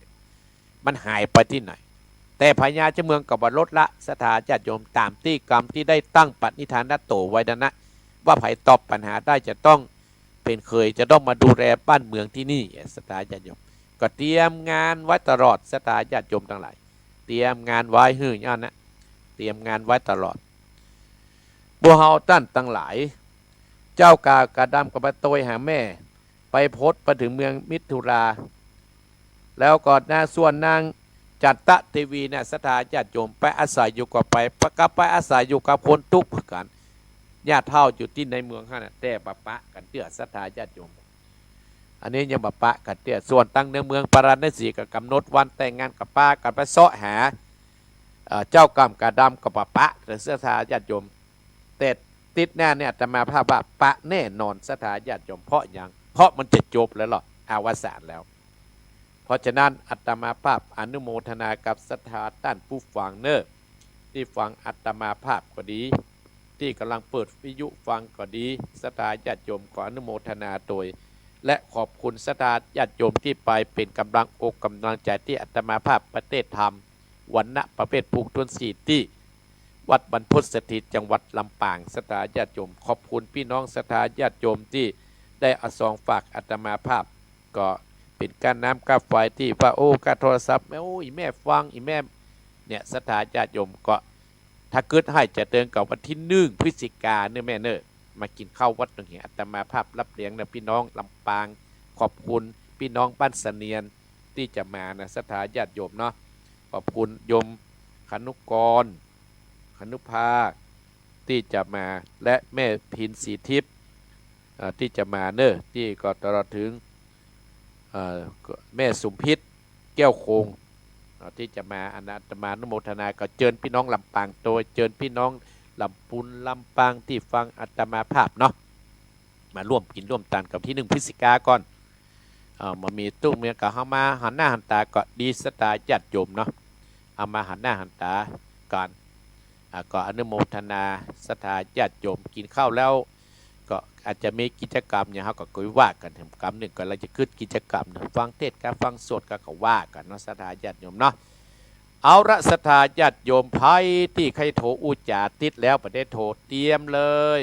มันหายไปที่ไหนแต่พญาเจ้าเมืองก็บ่ลดละสถาญาติโยมตามที่กรรมที่ได้ตั้งปณิธานโตไว้นั้นนะว่าไผตอบปัญหาได้จะต้องเป็นเคยจะต้องมาดูแลบ้านเมืองที่นี่สถาญาติโยมก็เตรียมงานไว้ตลอดสถาญาติโยมทั้งหลายเตรียมงานไว้หื้อย่านนะเตรียมงานไว้ตลอดบัวเฮาตั้นทั้งหลายเจ้ากากระดำกับโตยหาแม่ไปพดไปถึงเมืองมิถุราแล้วก็ส่วนนางจัตตะเทวีเนี่ยสถาญาติโยมไปอาศัยอยู่กับไปอาศัยอยู่กับคนทุกข์กันญาติเท่าอยู่ที่ในเมืองนั่นแต่ปะปะกันเตื้อสถาญาติโยมอันนี้ยังปะปะกันเตื้อส่วนตั้งในเมืองปาราณสีก็กำหนดวันแต่งงานกับป้ากันไปเสาะหาเจ้ากรรมกระดำกับปะปะหรือสถาญาติโยมแต่ติดแน่เนี่ยจะมาภาพว่าปะแน่นอนสถาญาติโยมเพราะอย่างเพราะมันจะจบแล้วหรออวสานแล้วเพราะฉะนั้นอัตมาภาพอนุโมทนากับศรัทธาท่านผู้ฟังเนอที่ฟังอัตมาภาพก็ดีที่กำลังเปิดวิทยุฟังก็ดีศรัทธาญาติโยมขออนุโมทนาโดยและขอบคุณศรัทธาญาติโยมที่ไปเป็นกำลังอกกำลังใจที่อัตมาภาพประเทศธรรมวันณะประเภทภูทุนสีที่วัดบรรพตสถิตจังหวัดลำปางศรัทธาญาติโยมขอบคุณพี่น้องศรัทธาญาติโยมที่ได้อาซองฝากอัตมาภาพก็เป็นการน้ำกาไฟที่ว่าโอ้การโทรศัพท์โอ้อีแม่ฟังอีแม่เนี่ยศรัทธาญาติโยมก็ถ้าเกิดให้จะเดินกับวันที่1 พฤศจิกายนเนื้อแม่เนอมากินข้าววัดตรงนี้อัตมาภาพรับเลี้ยงนะพี่น้องลำปางขอบคุณพี่น้องบ้านเสนียนที่จะมานะศรัทธาญาติโยมเนาะขอบคุณโยมคณุกรคณุภาที่จะมาและแม่พินศรีทิพย์ที่จะมาเนอที่ก็ตลอดถึงแม่สุมพิษแก้วคง ที่จะมาอนาตมานุโมทนาก็เชิญพี่น้องลำปางโดยเชิญพี่น้องลำพูนลำปางที่ฟังอาตมาภาพเนาะมาร่วมกินร่วมทานกับที่1 พฤศจิกายนก่อนมามีตุ้งเมียกับเฮามาหันหน้าหันตาก็ดีสตาญาติโยมเนาะเอามาหันหน้าหันตาก่อนก็อนุโมทนาสถาญาติโยมกินข้าวแล้วก็อาจจะมีกิจกรรมเนี่ยเขาก็คุยว่ากันถึงกรรมหนึ่งก็เราจะขึ้นกิจกรรมฟังเทศน์การฟังสวดก็ว่ากันเนาะสถาญาติโยมเนาะเอาละสถาญาติโยมไพ่ที่ใครโทรอุจจาติดแล้วประเด็นโทรเตรียมเลย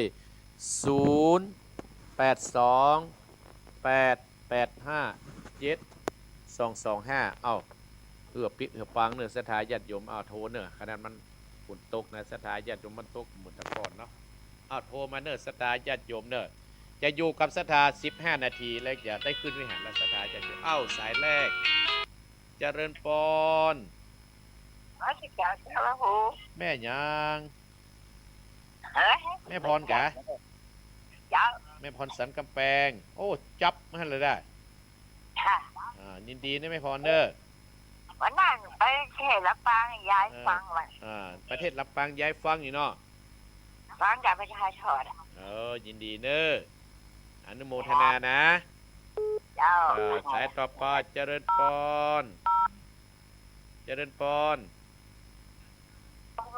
0828857225เอาเหือปิเหือปังเนื้อสถาญาติโยมเอาโทรเนื้อขนาดมันฝนตกนะสถาญาติโยมมันตกหมดตะกอนเนาะเอาโทรมาเนื้อสถาญาติโยมเนื้อจะอยู่กับสถา15 นาทีแล้วจะได้ขึ้นวิหารและสถาญาติโยมเอ้าสายแรกเจริญปอนแม่ยังแม่พรกะแม่พรสันกำแพงโอ้จับมาเลยได้ยินดีนะแม่พรเด้อวันนั้นไปเทศลำปางยายฟังวันประเทศลำปางยายฟังอยู่เนาะฟังจากประชาชนยินดีเด้ออนุโมทนานะเจ้าสายต่อไปเจริญปอนเจริญปอน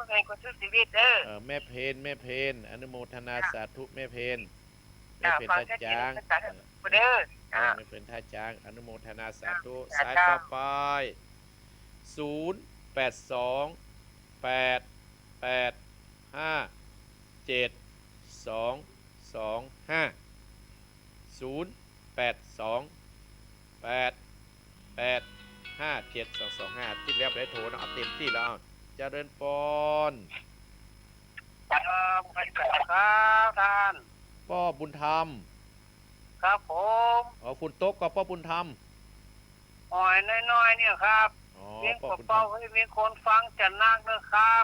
เป็นคนสู้ชีวิตเด้อแม่เพนอนุโมทนาสาธุแม่เพนท่าจางเด้อแม่เพนท่าจางอนุโมทนาสาธุสายต่อไป0828857225ที่แล้วได้โทรนะเอาเต็มที่แล้วเจริญปอนครับท่านพ่อบุญธรรมครับผมคุณโต๊ะกับพ่อบุญธรรมน้อยเนี่ยครับเลี้ยงเป่าให้มีคนฟังจะนักนะครับ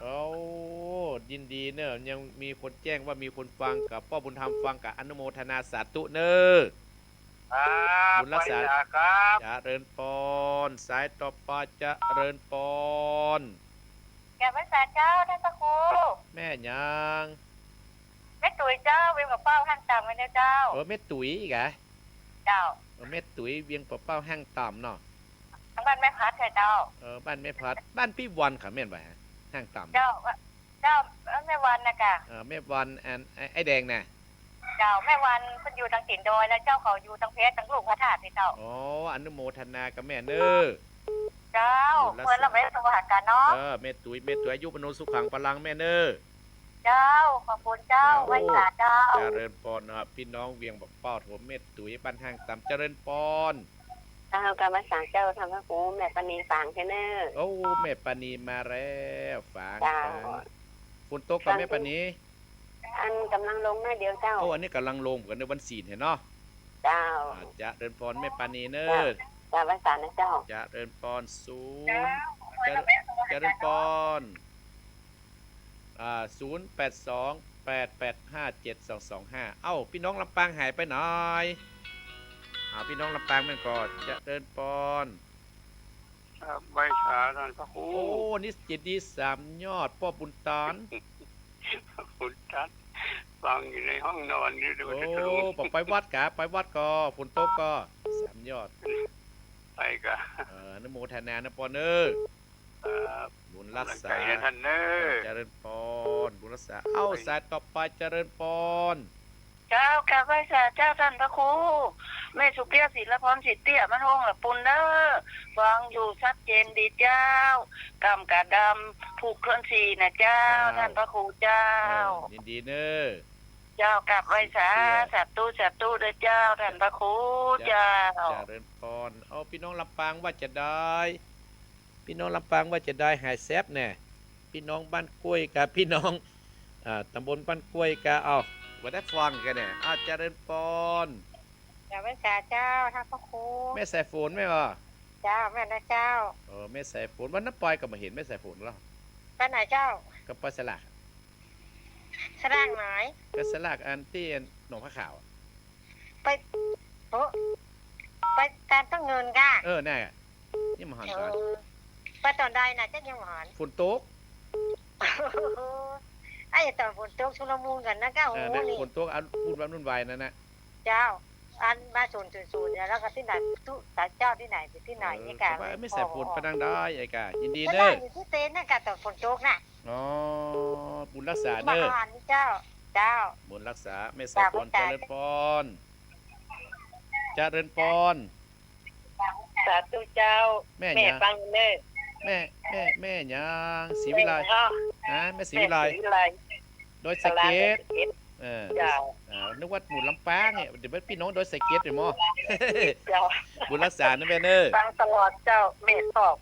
ยินดีเนอะยังมีคนแจ้งว่ามีคนฟังกับพ่อบุญธรรมฟังกับอนุโมทนาสาธุเนอะบุญรักษาครับจะเริญปอนสายต่อไปจะเริญปอนแก่พระสาเจ้าท่านพระครูแม่ยังแม่ตุ๋ยเจ้าเวียงกับเป้าห้างต่ำเลยเจ้าแม่ตุ๋ยอีกเหรอเจ้าแม่ตุ๋ยเวียงกับเป้าห้างต่ำเนาะบ้านแม่พัดเจ้าบ้านแม่พัดบ้านพี่วันค่ะแม่นไปห้างต่ำเจ้าแม่วันนะกะแม่วันไอ้แดงน่ะเจ้าแม่วันคนอยู่ทางติ่นดอยแล้วเจ้าเขาอยู่ทางเพชรทางลูกพระธาตุเจ้าอนุโมทนากับแม่เน้อเจ้าเมื่อเราไปสวัสดิ์กันเนาะแม่ตุ๋ยอายุปนุสุขังพลังแม่เน้อเจ้าขอบคุณเจ้าไว้ขาเจ้าเจริญปอนพี่น้องเวียงบอกเป้าโถมแม่ตุ๋ยบ้านห้างต่ำเจริญปอนกรรมสารเจ้าทำพระครูแม่ปณีฝางเนอแม่ปณีมาแล้วฝางคุณโต๊ะกับแม่ปณีอันกำลังลงนะเดี๋ยวเจ้าอันนี้กำลังลงกันในวันศีลเห็นเนาะเจ้าจะเดินปอนแม่ปณีเนอกรรมสารนะเจ้าจะเดินปอนศูนย์จะเดินปอน0828857225พี่น้องลำปางหายไปหน่อยพี่น้องลำปางแม่ก่อนจะเดินปอนใบชาท่านพระครูนี่จิตดี3 ยอดพ่อบุญตานบุญตานฟังอยู่ในห้องนอนนี่ดูบอกไปวัดกะไปวัดก็ฝนตกก็3 ยอดไปกะนโมทนานะปอนเนอบุญรักษาท่านเนอเจริญปอนบุญรักษาสายต่อไปเจริญปอนเจ้ากราบไหว้เจ้าท่านพระครูแม่สุเกียศิลพรสิทธิ์เตี้ยมันห้องละปุนเด้อฟังอยู่ชัดเจนดีเจ้ากำกะดำผูกเคลื่อนสีนะเจ้าท่านพระครูเจ้ายินดีเนอเจ้ากราบไหว้สัตตู้เด้อเจ้าท่านพระครูเจ้าเจริญพรพี่น้องลำปางว่าจะได้พี่น้องลำปางว่าจะได้หายแซบแน่พี่น้องบ้านกล้วยกับพี่น้องตำบลบ้านกล้วยกับว่าได้ฟังกันเนี่ยเจริญปอนเจ้าแม่สาเจ้าท่านพระครูแม่สายฝนไหมวะเจ้าแม่นะเจ้าแม่สายฝนวันน้ำปล่อยก็มาเห็นแม่สายฝนแล้วไปไหนเจ้าก็ไปสลักไหนก็สลักอันที่หนองพระขาวไปไปการต้องเงินก้าแน่นี่มหันต์ไป ป้าตอนได้น่ะจักยังหวาน ฝนตก ไอ้ตอนฝนตกชุลมุนกันนะก้าโอ้ เนี่ย นี่ ฝนตกอันพูดแบบนุ่นวายนั่นนะ เจ้าอันมาศูนย์เนี่ยแล้วก็ที่ไหนทุตาเจ้าที่ไหนที่ไหนนี่กะ ว่าไม่ใส่ฝนปะนังได้ไอ้กะยินดี ก็ เด้ ได้ อ อยู่ที่เต็นท์น่ะกะตอนฝนตกน่ะ อ๋อบุญรักษา มา เด้อ อ่านนี่เจ้าา บุญรักษาแม่ใส่ฝนเจริญพรเจริญพร สาธุเจ้า แม่ แม่ หยัง ฟังเด้อ แม่หยังศรีวิไล แม่ ฮะแม่ศรีวิไล ศรีวิไล โดยสะเก็ตเออ เจ้า นึกว่าหมู่ลำปางเนี่ยเดี๋ยวเป็นพี่น้องโดยสะเก็ตหรือมั้ง เจ้า บุญรักษานะแม่เน้อ ฟังตลอดเจ้าแม่ชอบ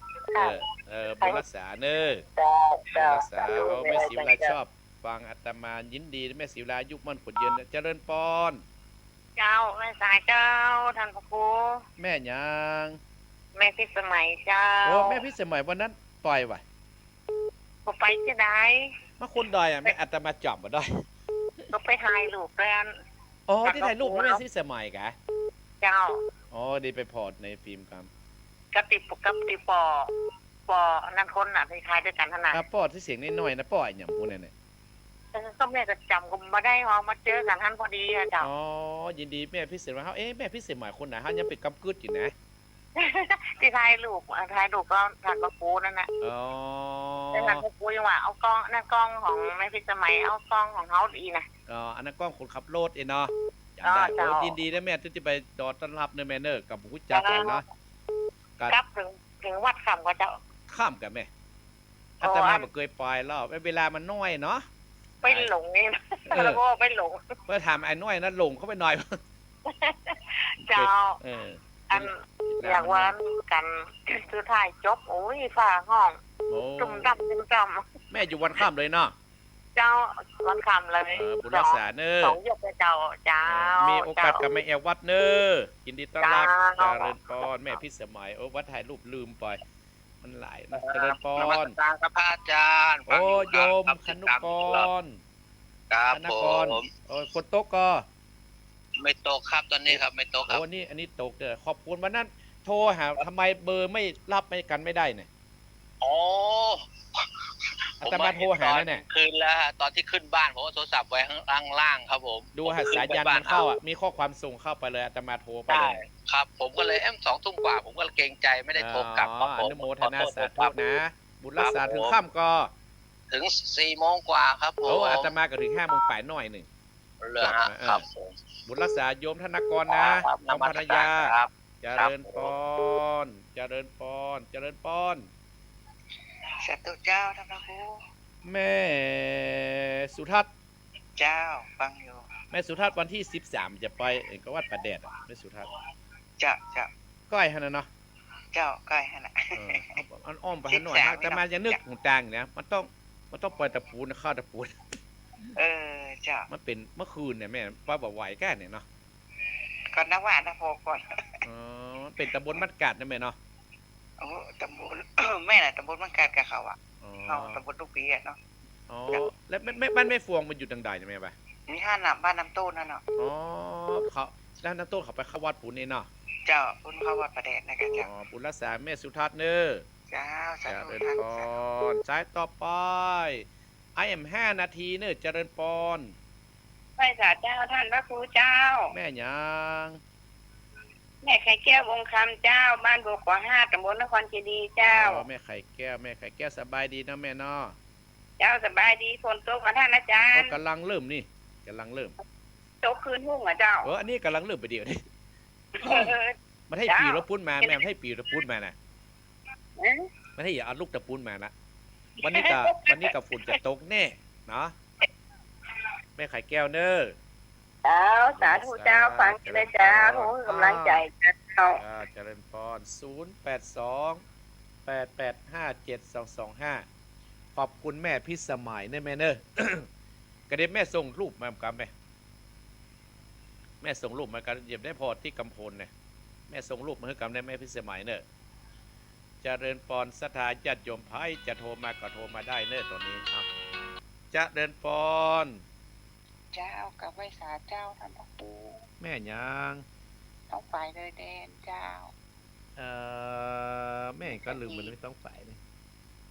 เอ ค่ะ บุญรักษาเน้อ เจ้า บุญ เจ้า รักษาเอาแม่ศรีวิไลชอบฟังอาตมายินดีแม่ศรีวิไลยุคมั่นขนยืนเจริญพร เจ้าแม่สายเจ้าท่านพระครู แม่หยัง แม่พิสมัยเจ้า โอ้แม่พี่สมัยวันนั้นปล่อยว่ะ ก็ไปจะได้ มาคนดอยอ่ะแม่อาตมาจับมาได้ ก็ไปถ่ายรูปกัน อ๋อที่ถ่ายรูปแม่ที่สมัยกะ เจ้า อ๋อดีไปพอร์ตในฟิล์มครับ กติปอนั่นคนน่ะที่ถ่ายด้วยกันขนาด ครับปอดที่เสียงน้อยๆนะปอดอย่างพวกนั้นเนี่ย ก็แม่ก็จำก็มาได้มาเจอกันท่านพอดีอะเจ้า อ๋อยินดีแม่พี่เสียงมาเขาแม่พี่เสียงหมายคนไหนฮะยังเป็นกำกึดอยู่นะ ที่ถ่ายรูปก็ท่านพระครูนั่นน่ะ อ๋อ แต่ท่านพระครูยังว่าเอากล้องนั่นกล้องของแม่พิสมัยเอากล้องของเขาดีนะ อ๋ออันนั้นกล้องคนขับรถเองเนาะจำได้ เจ้า โอ้ยินดีนะแม่ที่จะไปดอต้อนรับเนอแม่เนอกับผู้จัดกันเนาะ กลับถึงวัดคำก็จะ ข้ามกันแม่ อ๋ อา อ ตมาบอกเคยไปแล้วเวลามันน้อยเนาะ ไปหลงนี่นะแล้วก็ไปหลง เพื่อถามไอ้น้อยนะหลงเข้าไปหน่อย เจ้า เออ อันอยากว่ากันคือถ่ายจบโอ้ยฝ่าห้อง โอ้ จุ่มดำ แม่อยู่วันข้ามเลยเนาะ เจ้าวันคำเลย บุญรักษาเนอ สองหยกเจ้ามีโอกาสกับแม่แอลวัดเนอยินดีต้อนรับเจริญพรแม่พิสมัยโอ้วัดถ่ายรูปลืมไปมันหลายนะเจริญพ นมั ร สการครับพระอาจารย์ โอ้โยม ฟัง ค อยู่ นุ ครับ กร ครับ คณ ผ กร ม โอ้คนโต๊ะก็ ไม่โตกครับตอนนี้ครับไม่โตกครับ โอ้นี่อันนี้ตกเด้อขอบคุณวันนั้นโทรหาทำไมเบอร์ไม่รับไม่กันไม่ได้เนี่ย โอ้ อาตมาโทรหาแล้วเนี่ย คืนแล้วฮะตอนที่ขึ้นบ้านผมก็โทรศัพท์ไว้ข้างล่างครับผม ดูหาสายยันมันเข้าอ่ะมีข้อความส่งเข้าไปเลยอาตมาโทรไป ได้ เลย ครับ ผมก็เลย2 ทุ่มกว่า ผมก็เกรงใจไม่ได้โทรกลับครับ อ ผม นุโมทนาสาธุนะ บุญรักษาถึงค่ำก็ ถึง4 โมงกว่าครับผม โอ้อาตมาก็ถึง5 โมงป่ายหน่อยหนึ่ง เหลือฮะครับผม บุญรักษาโยมธนกรนะครับ น้องภรรยา ครับ เจริญพรเจริญพรเจริญพร สาธุเจ้าท่านพระครู แม่สุทัศน์ เจ้าฟังอยู่ แม่สุทัศน์วันที่13จะไปก็วัดประแดดอ่ะแม่สุทัศน์ เจ้า ก้อยฮะนะเนาะ เจ้าใกล้ให้นะ เอาอ้อมไปหาหน่อยฮะแต่มาจะนึกของต่างเนี่ยมันต้องปล่อยตะปูนะข้าวตะปู เจ้า มันเป็นเมื่อคืนเนี่ยแม่ว่าบ่ไหวแก่เนี่ยเนาะ ก่อนนะว่านะพอก่อน อ๋อเป็นตำบลบ้านกาดนะแม่เนาะ โอ้ตำบล แม่น่ะตำบลมังกาดกับเขาอ่ะ อ๋อ เอาตำบลทุกปีอ่ะเนาะ อ๋อแล้วไม่ฟวงมันอยู่ทางใดใช่ไหมปะ มีห้าหนับบ้านน้ำต้นนั่นเนาะ อ๋อเขาแล้วน้าต้นเขาไปเข้าวัดปูนนี่เนาะ เจ้าพุ่นเข้าวัดประแดดนะกัน อ๋ เจ้า อปุรักษาแม่สุทัศน์เนอ เจ้าสา เจ ธุ ริญ ท่าน พรสายต่อไปไอเอ็ม5 นาทีเนอเจริญพร ไปสาเจ้าท่านพระครูเจ้า แม่หยัง แม่ไข่แก้ววงคำเจ้า บ้านบวกกว่า5ตำบลนครเจดีย์เจ้า แม่ไข่แก้วสบายดีนะแม่เนาะ เจ้าสบายดีฝนตกมาท่านอาจาร ก็ ย์ กำลังเริ่มนี่กำลังเริ่ม ตกคืนหุ่งอ่ะเจ้า อันนี้กำลังเริ่มไปเดียวนี่ เออ มันให้ปีรถปุ้นมาแม่มันให้ปีรถปุ้นมานะ เอ้ย ไม่ให้อย่าเอาลูกตะปูนมานะวันนี้กับฝุ่นจะตกแน่เนาะแม่ไข่แก้วเนอ เจ้าสาธุเจ้าฟังเลยเจ้าโอ้ยกำลังใจเจ้า เจริญพร082 885 7225 ขอบคุณแม่พิสมัยเนอแม่เนอ กระเด็นแม่ส่งรูปมากับแม่ส่งรูปมากันเหยียบได้พอที่กำพลเนี่ยแม่ส่งรูปมาให้กับแม่พิสมัยเนอเจริญพรศรัทธาญาติโยมไพ่จะโทรมาก็โทรมาได้เนอตอนนี้ครับเจริญพร เจ้ากับไว้สาเจ้าท่านพระครู แม่ยัง ต้องไปเลยแดนเจ้า แม่ก็ลืมมันไม่ต้องฝ่ายนี่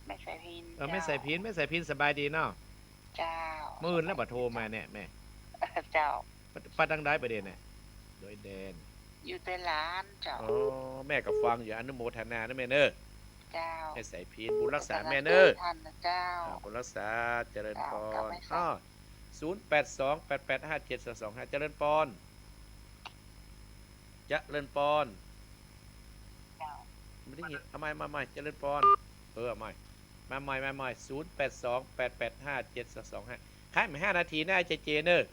ไม่ใส่พิน ไม่ใส่พินไม่ใส่พินสบายดีเนาะ เจ้า มื่นแล้วบ่โทรมาเนี่ยแม่ เจ้า ป้าดังได้ประเด็นเนี่ยโดยแดน อยู่ในร้านเจ้า อ๋อแม่ก็ฟังอยู่อนุโมทนานะแม่เน้อ เจ้า ให้ใส่พินบุญรักษาแม่เน้อ ท่านนะเจ้า บุญรักษาเจริญพ กลับ ร ไม่ใส่ อ้อ0828857225เจริญพรเจริญพร เจ้า ไม่ได้ยินเอาใหม่เจริญพรเอาใหม่มาใหม่0828857225ค้ายมา5 นาทีนะอาจารย์เจเนอร์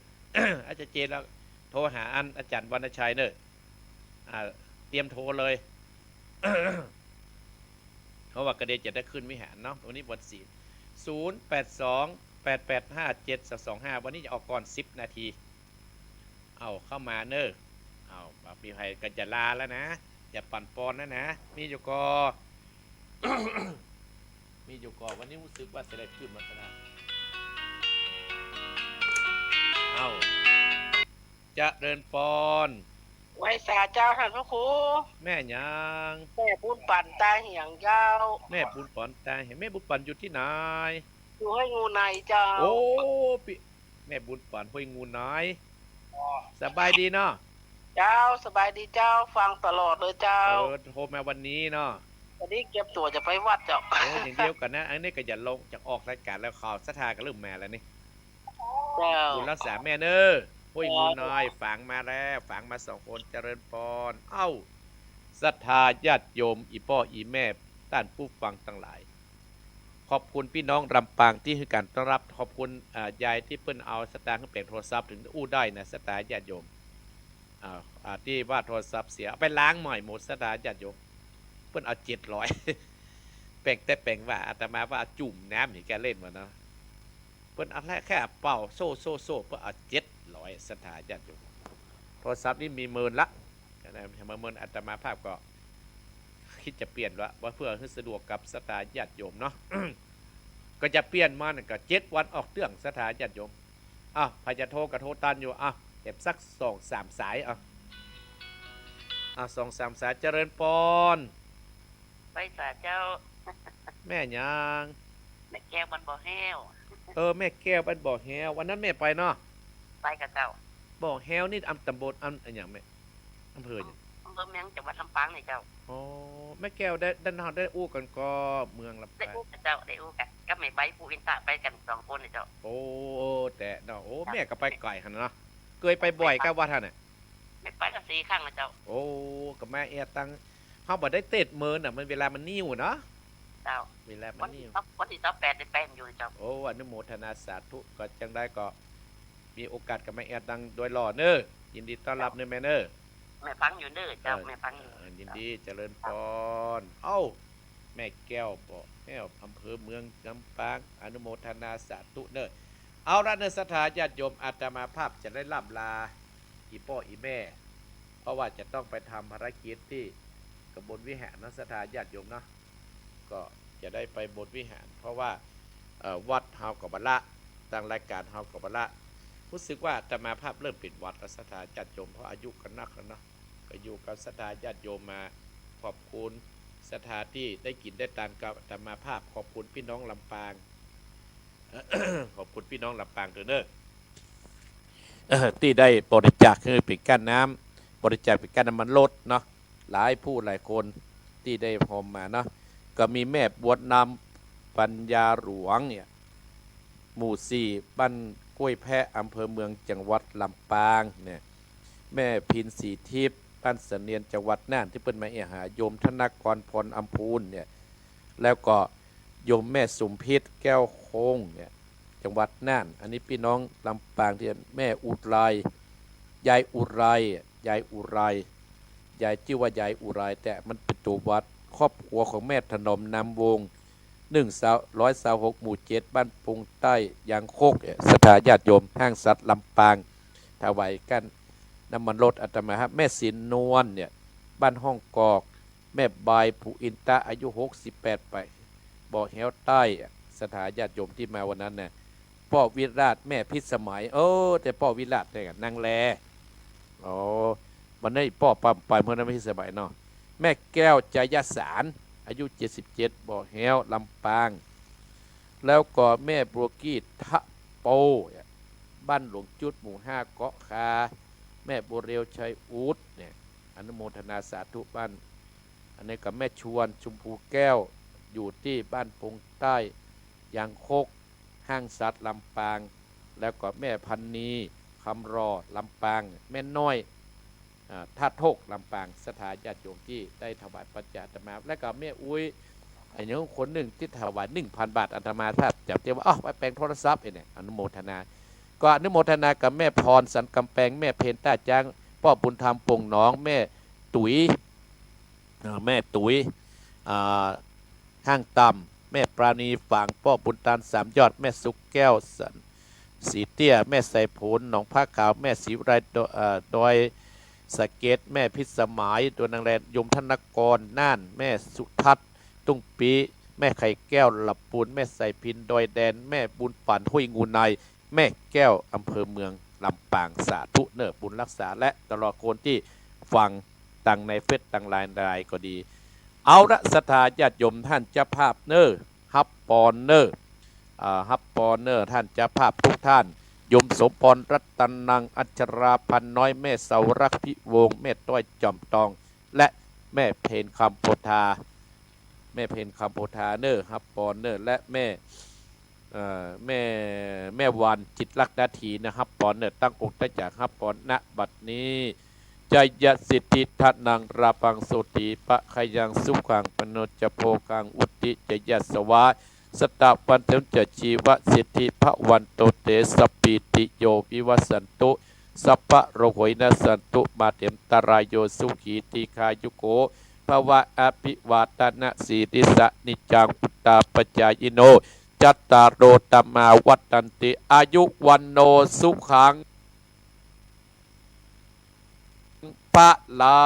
อาจารย์เจนแล้วโทรหาอาจารย์วรรณชัยเนอะเตรียมโทรเลย เพราะว่ากระเด็นจะได้ขึ้นวิหารเนาะวันนี้วันศีล0828857225วันนี้จะออกก่อน10 นาทีเอาเข้ามาเนอะเอาปีไผ่กันจะลาแล้วนะอย่าปั่นปอนนะมีอยู่กอ มีอยู่กอวันนี้รู้สึกว่าจะได้ขึ้นมาขนาดเอาจะเดินปอน ไว้สาเจ้าท่านพระครู แม่ยัง แม่บุญปั่นตาเหี่ยงเจ้า แม่บุญปอนตายเห็นแม่บุญปอนอยู่ที่ไหน อยู่ให้งูในเจ้า โอ้ปิแม่บุญปอนห้วยงูน้อยสบายดีเนาะ เจ้าสบายดีเจ้าฟังตลอดเลยเจ้า โทรมาวันนี้เนาะ วันนี้เก็บตัวจะไปวัดเจ้า อย่างเดียวกันนะอันนี้ก็อย่าลงจากออกรายการแล้วข่าวสถาก็เริ่มมาแล้วนี่ เจ้า บุญรักษาแม่เนอะห้วยงูน้อยฝังมาแล้วฝังมา2 คนเจริญพรเอ้าศรัทธาญาติโยมอีพ่ออีแม่ต้านผู้ฟังทั้งหลายขอบคุณพี่น้องลำปางที่ให้การต้อนรับขอบคุณยายที่เพิ่นเอาสตางค์เปลี่ยนโทรศัพท์ถึงอู้ได้นะศรัทธาญาติโยมที่ว่าโทรศัพท์เสียเอาไปล้างใหม่หมดศรัทธาญาติโยมเพิ่นเอา700 แปลงแต่แปลงว่าอาตมาว่าจุ่มน้ำนี่แกเล่นมาเนาะเพิ่นเอาแค่เป่าโซ่เพื่อเอา700ศรัทธาญาติโยมโทรศัพท์นี่มีหมื่นละนะมาเมินอาตมาภาพก็คิดจะเปลี่ยนว่าเพื่อให้สะดวกกับศรัทธาญาติโยมเนาะ ก็จะเปลี่ยนมานั่นก็7 วันออกเรื่องศรัทธาญาติโยมพาจะโทรก็โทรตันอยู่เก็บสัก2-3 สาย2-3 สายเจริญปอน ไปสาเจ้า แม่ยัง แม่แก้วมันบ่แห้ว แม่แก้วเป็นบ่อแฮววันนั้นแม่ไปเนาะ ไปกับเจ้า บ่อแฮวนี่ตำบลอันอย่างแม่อำเภออย่าง อำเภอเมืองจังหวัดลำปางนี่เจ้า อ๋อแม่แก้วได้ด้านนอกได้อู้กันก็เมืองลำ ได้ ปาง อู้กับเจ้าได้อู้กันกับแม่ใบปูอินตะไปกัน2 คนนี่เจ้า โอ้แต่เนาะแม่ก็ไปไกลขนาดเนาะเคยไปบ่อยกับว่าท่านน่ะ ไม่ไปกัน4 ครั้งแล้วเจ้า โอ้กับแม่ตังเฮาบ่ได้เตะเมินมันเวลามันนิ่วเนาะ เจ้า เวลามั วัน น นิ่ ที่ ว วันที่28ได้แป้งอยู่เจ้า โอ้อนุโมทนาสาธุก็จังได้ก็มีโอกาสกับแม่ตังโดยหล่อเน้อยินดีต้อนรับเน้อแม่เน้อ แม่ฟังอยู่เด้อเจ้าแม่ฟังอยู่ ยินดีเจริญพรแม่แก้วบอกแก้วอำเภอเมืองลำปางอนุโมทนาสาธุเนอเอาละเนอสถาญาติโยมอาตมาภาพจะได้ล่ำลาอีพ่ออีแม่เพราะว่าจะต้องไปทำภารกิจที่กบฏวิหารนะสถาญาติโยมเนาะก็จะได้ไปบทวิหารเพราะว่าวัดเฮากับบละทางรายการเฮากับบละรู้สึกว่าอาตมาภาพเริ่มปิดวัดสถาญาติโยมเพราะอายุกันนักแล้วเนาะก็อยู่กับศรัทธาญาติโยมมาขอบคุณศรัทธาที่ได้กินได้ตานกับอาตมาภาพขอบคุณพี่น้องลำปาง ขอบคุณพี่น้องลำปางเด้อที่ได้บริจาคคือเป็นก้านน้ำบริจาคเป็นก้านน้ำมันลดเนาะหลายผู้หลายคนที่ได้พมมาเนาะก็มีแม่บวชนำปัญญาหลวงเนี่ยหมู่4บ้านกล้วยแพะอำเภอเมืองจังหวัดลำปางเนี่ยแม่พินศรีทิพย์บ้านเสนียนจังหวัดน่านที่เปิ้นมาหาโยมธนกรพรอัมพูนเนี่ยแล้วก็โยมแม่สุมพิษแก้วโค้งเนี่ยจังหวัดน่านอันนี้พี่น้องลำปางที่แม่อุไรยายอุไรยายชื่อว่ายายอุไรแต่มันเป็นตัววัดครอบครัวของแม่ถนอมนำวง126 หมู่ 7บ้านปุงใต้ยางโคกสถาญาติโยมห้างสัตว์ลำปางถวายกันน้ำมันรถอาตมาครับแม่สินนวลเนี่ยบ้านห้องกอกแม่บายผู้อินตะอายุ68ไปบ่อแหวใต้สถาญาติโยมที่มาวันนั้นเนี่ยพ่อวิราชแม่พิสมัยแต่พ่อวิราชเนี่ยนางแลมันได้พ่อปั๊มไปเมื่อนั้นไม่พิสมัยเนาะแม่แก้วจายสาร อายุ77บ่อแห้วลำปางแล้วก็แม่บัวกี้ทะโปบ้านหลวงจุดหมู่5เกาะคาแม่บัวเรียวชัยอูดเนี่ยอนุโมทนาสาธุบ้านอันนี้กับแม่ชวนชุมพูแก้วอยู่ที่บ้านพงใต้ยางโคกห้างสัตว์ลำปางแล้วก็แม่พันนีคำรอลำปางแม่น้อยท่าโทกลำปางสถานญาติโยมที่ได้ถวายปัจจัยอาตมาและก็แม่อุ้ยไอ้ยังคนหนึ่งที่ถวาย 1,000 บาทอาตมาถ้าจับเจ้าว่าไปแปลงโทรศัพท์เนี่ยอนุโมทนาก็อนุโมทนากับแม่พรสันกำแพงแม่เพนต้าจ้างพ่อบุญธรรมปงหนองแม่ตุ๋ยห้างต่ำแม่ปราณีฝางพ่อบุญตาน3 ยอดแม่สุกแก้วสันสีเตี้ยแม่ใส่ผลหนองผ้าขาวแม่ศรีไรดอยสะเก็ดแม่พิสมัยตัวนางแรนยมธนกรน่านแม่สุทัศน์ตุ้งปีแม่ไข่แก้วหลับปูนแม่ใส่พินดอยแดนแม่บุญปั่นห้วยงูในแม่แก้วอำเภอเมืองลำปางสาธุเนอบุญรักษาและตลอดคนที่ฟังตังในเฟซตังไลน์ใดก็ดีเอาละศรัทธาญาติโยมท่านเจ้าภาพเนอฮับปอนเนอฮับปอนเนอท่านเจ้าภาพทุกท่านยมสมพรรัตนังอัชราพันน้อยแม่เสารักพิวงแม่ต้อยจอมตองและแม่เพนคำโพธาเนอฮับปอนเนอและแม่วันจิตรักนาทีนะครับปอนเนอตั้งองค์ได้จากฮับปอนณบัดนี้จยสิทธิทนังราปังโสติปะขยังสุขังปโนจโพกังอุติจยสวาสตาปันเถจชีวสิทธิพระวันโตเตสปิติโยวิวัสันตุสัพพะโรโหยนสันตุมาเถมตรายโยสุขีติคายุโกภวะอภิวาตนะสีริสะนิจังอุตตาปจายโนจัตตารโรตมาวัตตันติอายุวันโนสุขังปะลา